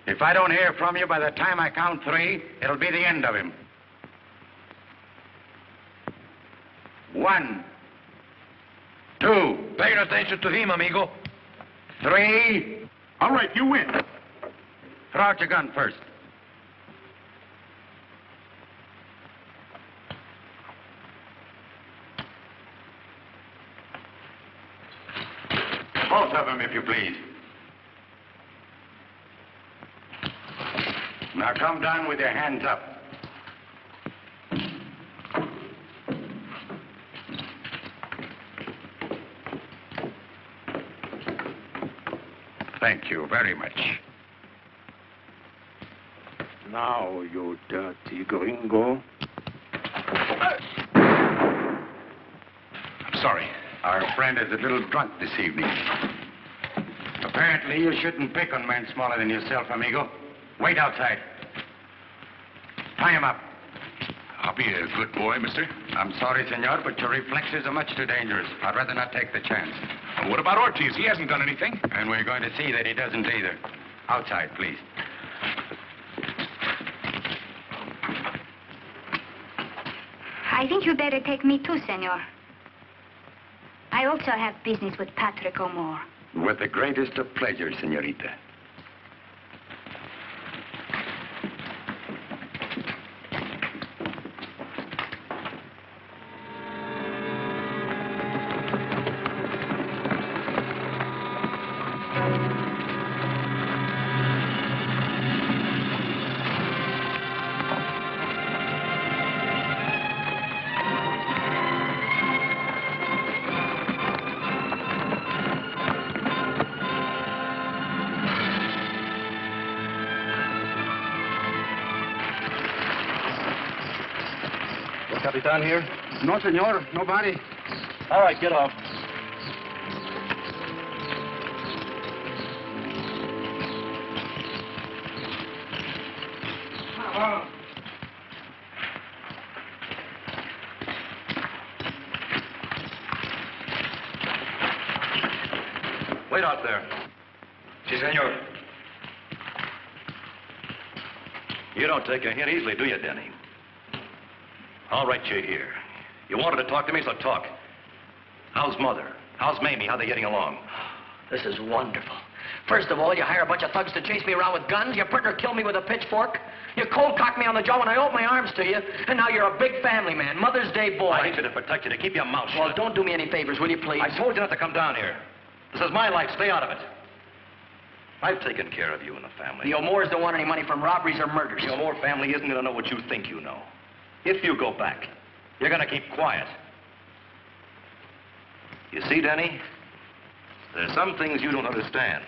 If I don't hear from you by the time I count 3, it'll be the end of him. 1, 2. Pay no attention to him, amigo. 3. All right, you win. Throw out your gun first. Both of them, if you please. Now come down with your hands up. Thank you very much. Now, you dirty gringo. I'm sorry. Our friend is a little drunk this evening. Apparently, you shouldn't pick on men smaller than yourself, amigo. Wait outside. Tie him up. I'll be a good boy, mister. I'm sorry, senor, but your reflexes are much too dangerous. I'd rather not take the chance. Well, what about Ortiz? He hasn't done anything. And we're going to see that he doesn't either. Outside, please. I think you better take me too, senor. I also have business with Patrick O'More. With the greatest of pleasure, senorita. Capitan here? No, senor. Nobody. All right, get off. Wait out there. Si, senor. You don't take a hint easily, do you, Denny? All right, you're here. You wanted to talk to me, so talk. How's Mother? How's Mamie? How they getting along? This is wonderful. First of all, you hire a bunch of thugs to chase me around with guns. Your partner killed me with a pitchfork. You cold-cocked me on the jaw when I opened my arms to you. And now you're a big family man, Mother's Day boy. I need you to protect you, to keep your mouth shut. Well, don't do me any favors, will you, please? I told you not to come down here. This is my life. Stay out of it. I've taken care of you and the family. The O'Moores don't want any money from robberies or murders. The O'More family isn't going to know what you think you know. If you go back, you're going to keep quiet. You see, Denny? There's some things you don't understand.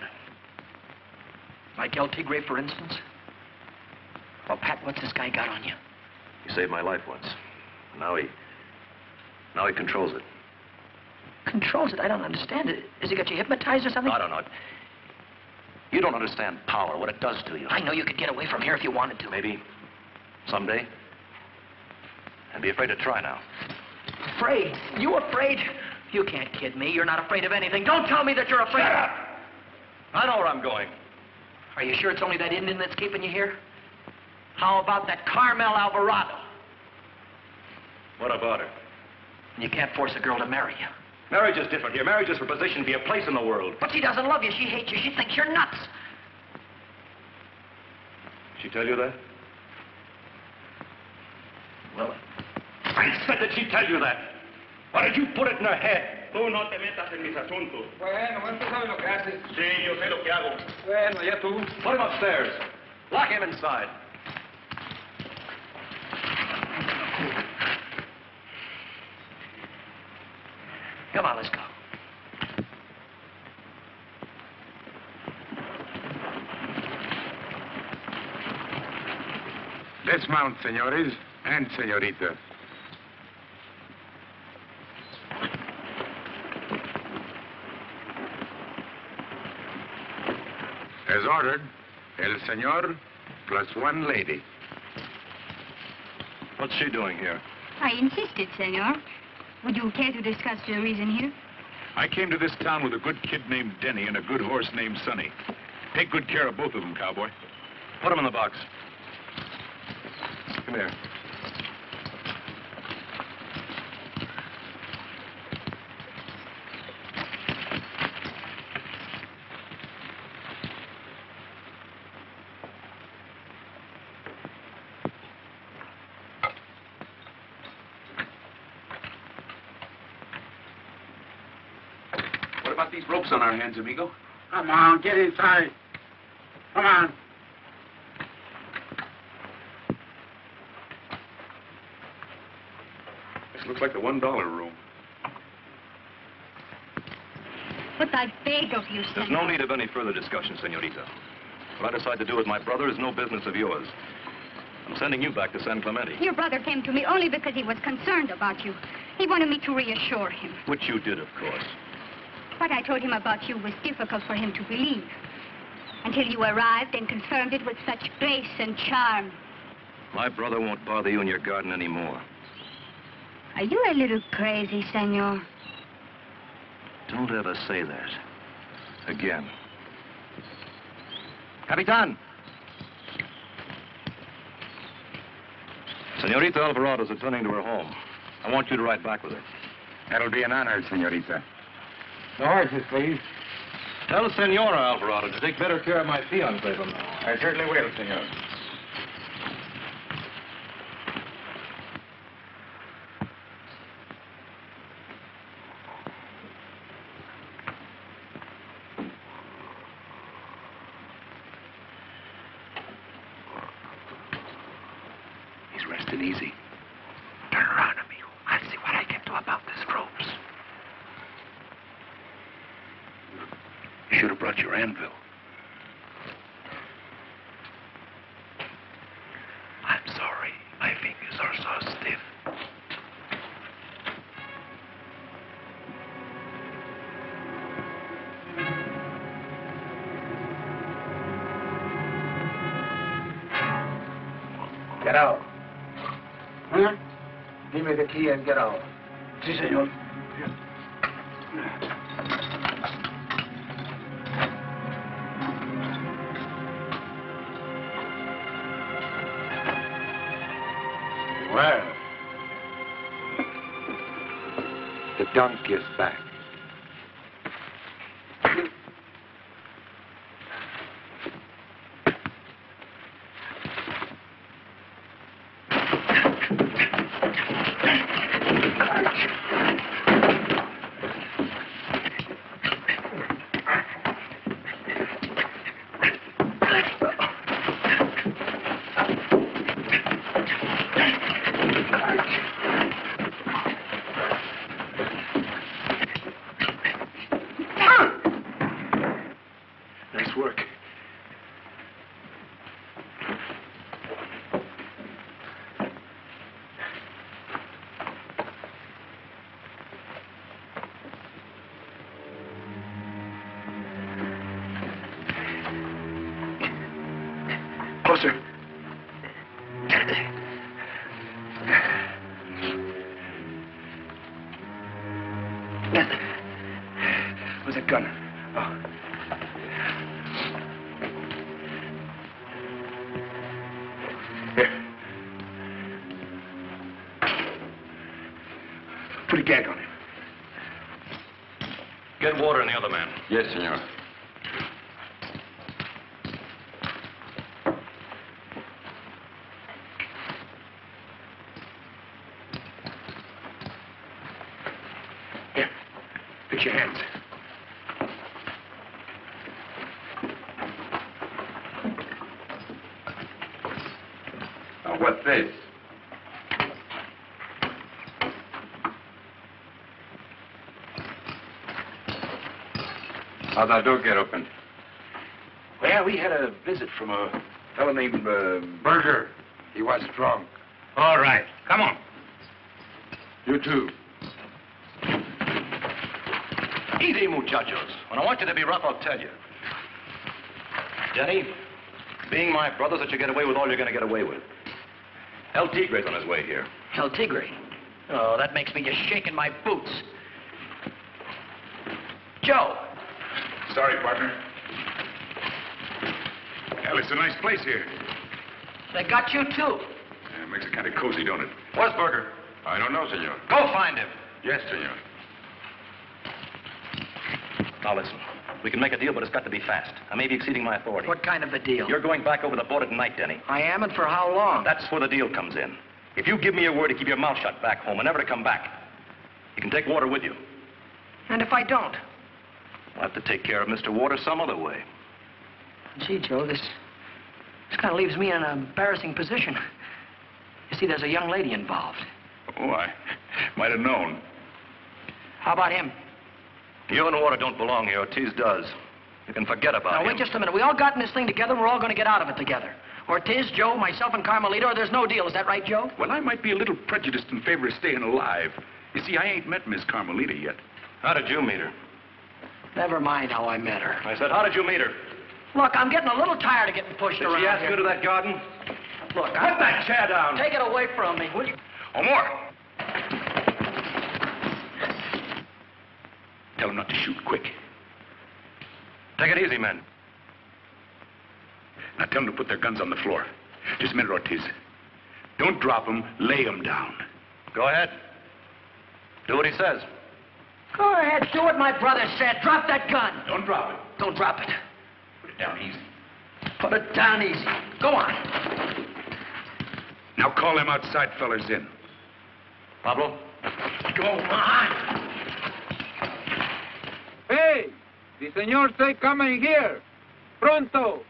Like El Tigre, for instance? Well, Pat, what's this guy got on you? He saved my life once. Now he controls it. Controls it? I don't understand it. Has he got you hypnotized or something? I don't know. You don't understand power, what it does to you. I know you could get away from here if you wanted to. Maybe someday. And be afraid to try now. Afraid? You afraid? You can't kid me. You're not afraid of anything. Don't tell me that you're afraid. Shut up! I know where I'm going. Are you sure it's only that Indian that's keeping you here? How about that Carmel Alvarado? What about her? You can't force a girl to marry you. Marriage is different here. Marriage is for position, be a place in the world. But she doesn't love you. She hates you. She thinks you're nuts. She tell you that? Well, I said that she tell you that. Why did you put it in her head? Tú no te metas en mis asuntos. Bueno, tú sabes lo que haces. Sí, yo sé lo que hago. Bueno, ya tú. Put him upstairs. Lock him inside. Come on, let's go. Dismount, senores and señorita. As ordered, el señor plus one lady. What's she doing here? I insisted, senor. Would you care to discuss the reason here? I came to this town with a good kid named Denny and a good horse named Sonny. Take good care of both of them, cowboy. Put them in the box. Come here. What about these ropes on our hands, amigo? Come on, get inside. Come on. This looks like the $1 room. But I beg of you, There's no need of any further discussion, senorita. What I decide to do with my brother is no business of yours. I'm sending you back to San Clemente. Your brother came to me only because he was concerned about you. He wanted me to reassure him. Which you did, of course. What I told him about you was difficult for him to believe. Until you arrived and confirmed it with such grace and charm. My brother won't bother you in your garden anymore. Are you a little crazy, senor? Don't ever say that. Again. Capitan! Senorita Alvarado's returning to her home. I want you to ride back with her. That'll be an honor, senorita. The horses, please. Tell Senora Alvarado to take better care of my fiancé from now. I certainly will, senor. He's resting easy. Turn around, amigo. I'll see what I can do about this ropes. You should have brought your anvil. I'm sorry. My fingers are so stiff. Get out. Huh? Give me the key and get out. Si, senor. Well, the donkey is back. Nice work. Closer. Where's that gun? Oh. Here. Put a gag on him. Get water in the other man. Yes, senor. Here. Fix your hands. Now, what's this? How'd that door get open? Well, we had a visit from a fellow named, Burger. He was drunk. All right, come on. You too. Easy, muchachos. When I want you to be rough, I'll tell you. Jenny, being my brothers, let you get away with all you're going to get away with. El Tigre's on his way here. El Tigre? Oh, that makes me just shaking my boots. Joe. Sorry, partner. Well, it's a nice place here. They got you, too. Yeah, it makes it kind of cozy, don't it? Where's Berger? I don't know, senor. Go find him. Yes, senor. Now listen, we can make a deal, but it's got to be fast. I may be exceeding my authority. What kind of a deal? You're going back over the border tonight, Denny. I am, and for how long? That's where the deal comes in. If you give me your word to keep your mouth shut back home and never to come back, you can take Water with you. And if I don't? We'll have to take care of Mr. Water some other way. Gee, Joe, this kind of leaves me in an embarrassing position. You see, there's a young lady involved. Oh, I might have known. How about him? You and Water don't belong here. Ortiz does. You can forget about Now, him. wait just a minute. We all got in this thing together, and we're all going to get out of it together. Ortiz, Joe, myself, and Carmelita, or there's no deal. Is that right, Joe? Well, I might be a little prejudiced in favor of staying alive. You see, I ain't met Miss Carmelita yet. How did you meet her? Never mind how I met her. I said, how did you meet her? Look, I'm getting a little tired of getting pushed around. Did she ask here. you to that garden? Look, Put that chair down. Take it away from me, will you? Oh, more. Tell them not to shoot. Quick. Take it easy, men. Now tell them to put their guns on the floor. Just a minute, Ortiz. Don't drop them. Lay them down. Go ahead. Do what he says. Go ahead, do what my brother said. Drop that gun. Don't drop it. Don't drop it. Put it down easy. Put it down easy. Go on. Now call them outside fellers in. Pablo? Go on. Hey, the señor say coming here. Pronto.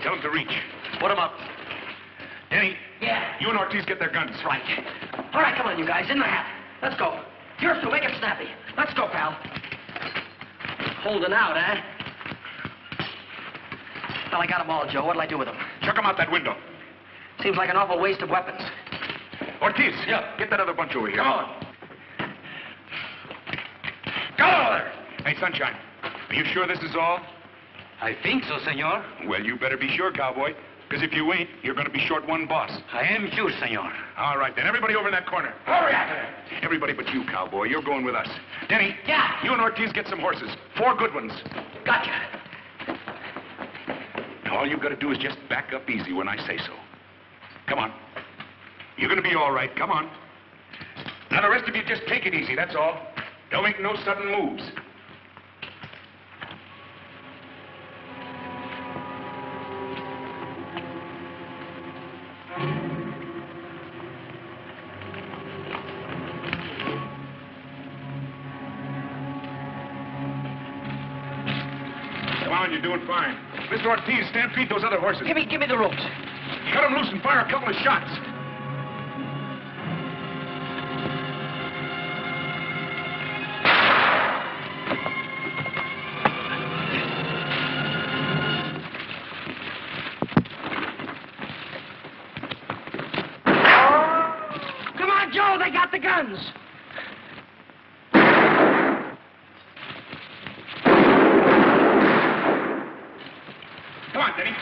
Tell them to reach. Put him up. Denny. Yeah. You and Ortiz get their guns. Right. All right, come on, you guys. In the hat. Let's go. Yours two, make it snappy. Let's go, pal. Holding out, eh? Well, I got them all, Joe. What'll I do with them? Chuck them out that window. Seems like an awful waste of weapons. Ortiz. Yeah. Get that other bunch over here. Come on. Go over there. Hey, Sunshine. Are you sure this is all? I think so, senor. Well, you better be sure, cowboy. Because if you ain't, you're going to be short one boss. I am sure, senor. All right, then. Everybody over in that corner. Hurry after them. Everybody but you, cowboy. You're going with us. Denny. Yeah. You and Ortiz get some horses. 4 good ones. Gotcha. Now, all you've got to do is just back up easy when I say so. Come on. You're going to be all right. Come on. Now, the rest of you just take it easy, that's all. Don't make no sudden moves. Come on, you're doing fine. Mr. Ortiz, stampede those other horses. Give me the ropes. Cut them loose and fire a couple of shots. Come on, Joe, they got the guns. Come on, Denny.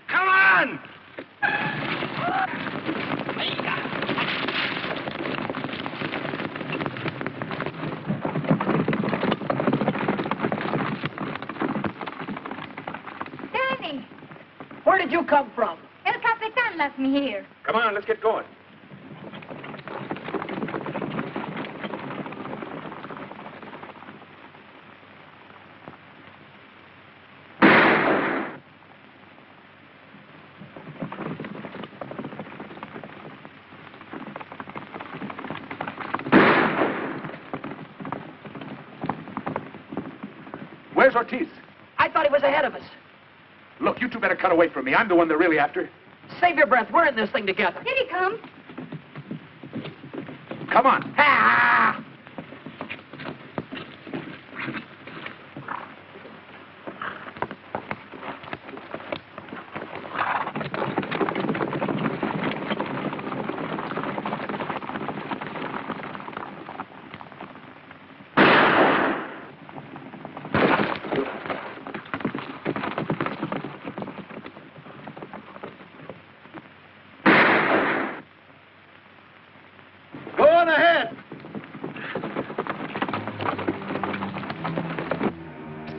Come on! Danny, Where did you come from? El Capitan left me here. Come on, let's get going. Where's Ortiz? I thought he was ahead of us. Look, you two better cut away from me. I'm the one they're really after. Save your breath. We're in this thing together. Here he comes. Come on. Ah!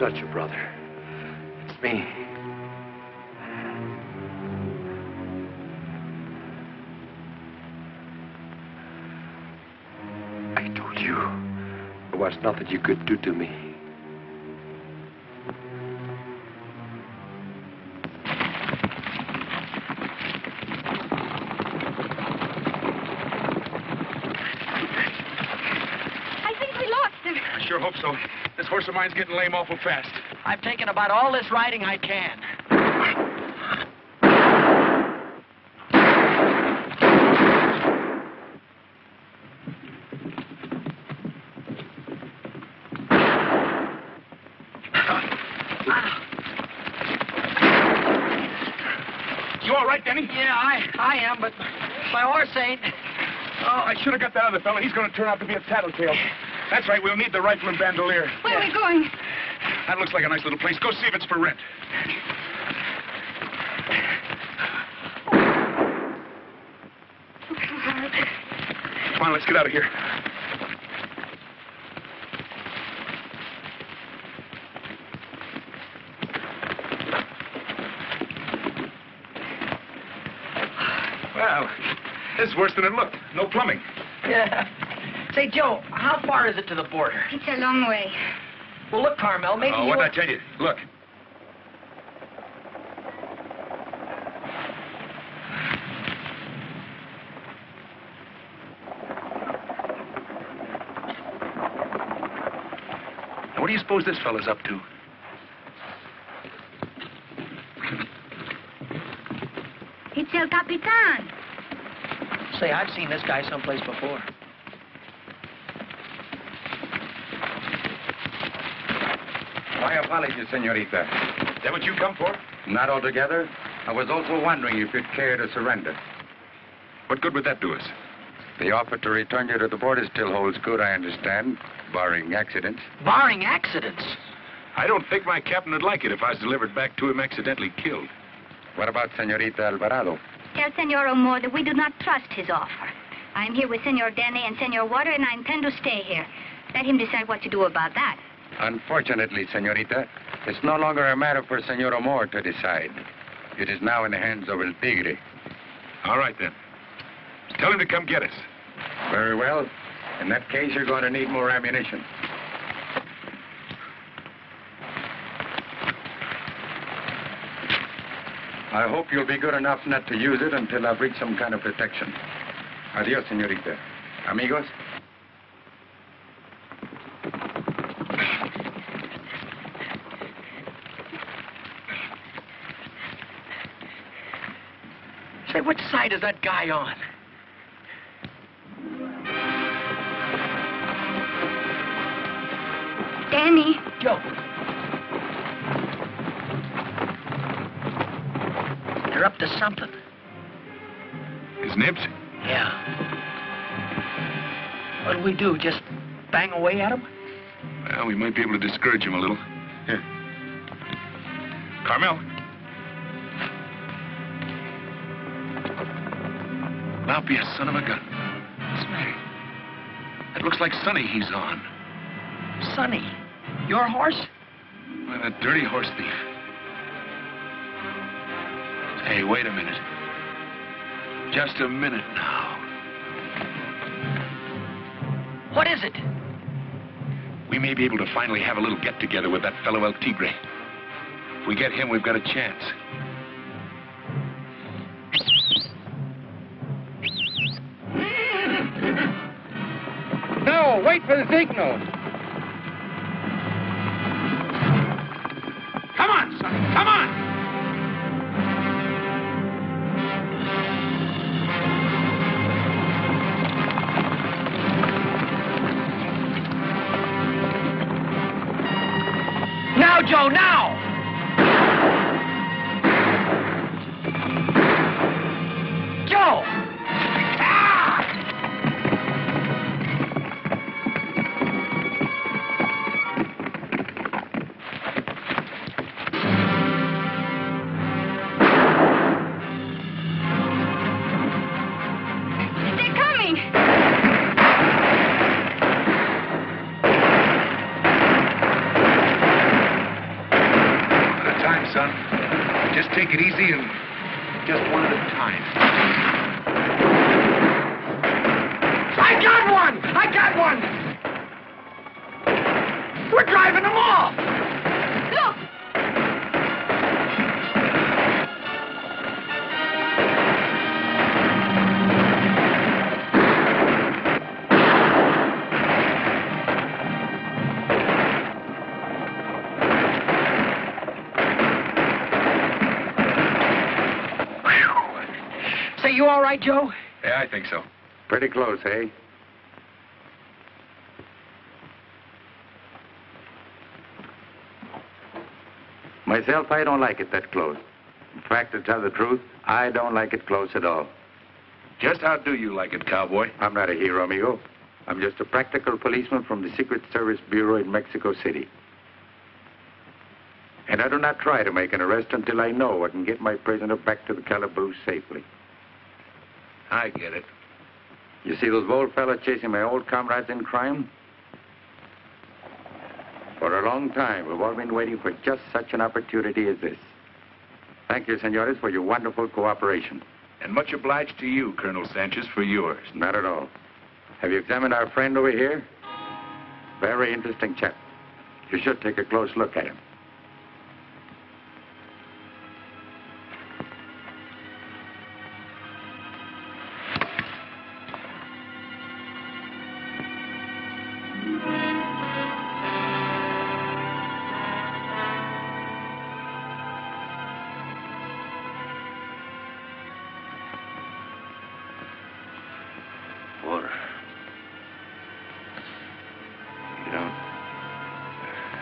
not your brother. It's me. I told you there was nothing you could do to me. I sure hope so. This horse of mine's getting lame awful fast. I've taken about all this riding I can. You all right, Denny? Yeah, I am, but my horse ain't. Oh, I should have got that other fella. He's going to turn out to be a tattletale. That's right, we'll need the rifle and bandolier. Where are we going? That looks like a nice little place. Go see if it's for rent. Come on, let's get out of here. Well, this is worse than it looked. No plumbing. Yeah. Say, Joe, how far is it to the border? It's a long way. Well, look, Carmel, maybe Oh, what'd I tell you? Look. Now, what do you suppose this fella's up to? It's El Capitan. Say, I've seen this guy someplace before. My apologies, senorita. Is that what you come for? Not altogether. I was also wondering if you'd care to surrender. What good would that do us? The offer to return you to the border still holds good, I understand, barring accidents. Barring accidents? I don't think my captain would like it if I was delivered back to him accidentally killed. What about Senorita Alvarado? Tell Senor O'More that we do not trust his offer. I'm here with Senor Denny and Senor Water, and I intend to stay here. Let him decide what to do about that. Unfortunately, senorita, it's no longer a matter for Senor O'More to decide. It is now in the hands of El Tigre. All right, then. Tell him to come get us. Very well. In that case, you're going to need more ammunition. I hope you'll be good enough not to use it until I've reached some kind of protection. Adios, senorita. Amigos? Say, which side is that guy on? Danny. Joe. They're up to something. His nibs? Yeah. What'll we do, just bang away at him? Well, we might be able to discourage him a little. Here. Carmel. Now be a son of a gun. Say, It looks like Sonny he's on. Sonny, your horse? Well, that dirty horse thief. Hey, wait a minute. Just a minute now. What is it? We may be able to finally have a little get-together with that fellow El Tigre. If we get him, we've got a chance. No, wait for the signal. Come on, Sonny, come on! Now, Joe, now! Joe! They're coming. easy and just one at a time. I got one! I got one! We're driving them off! Look! Say, you all right, Joe? Yeah, I think so. Pretty close, eh? Myself, I don't like it that close. In fact, to tell the truth, I don't like it close at all. Just how do you like it, cowboy? I'm not a hero, amigo. I'm just a practical policeman from the Secret Service Bureau in Mexico City. And I do not try to make an arrest until I know I can get my prisoner back to the calaboose safely. I get it. You see those bold fellas chasing my old comrades in crime? For a long time, we've all been waiting for just such an opportunity as this. Thank you, senores, for your wonderful cooperation. And much obliged to you, Colonel Sanchez, for yours. Not at all. Have you examined our friend over here? Very interesting chap. You should take a close look at him. Water. You don't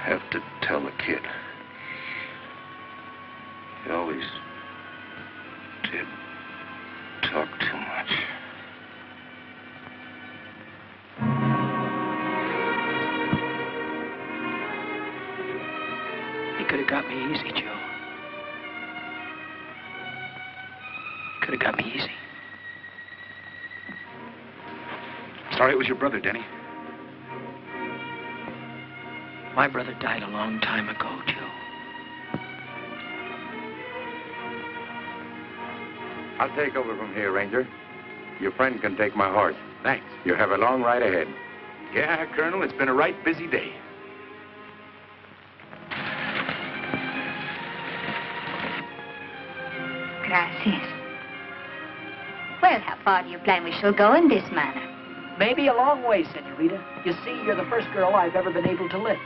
have to tell the kid. He always did talk too much. You could have got me easy, Joe. Could have got me easy. Sorry it was your brother, Denny. My brother died a long time ago, Joe. I'll take over from here, Ranger. Your friend can take my horse. Thanks. You have a long ride ahead. Yeah, Colonel, it's been a right busy day. Gracias. Well, how far do you plan we shall go in this manner? Maybe a long way, senorita. You see, you're the first girl I've ever been able to lift.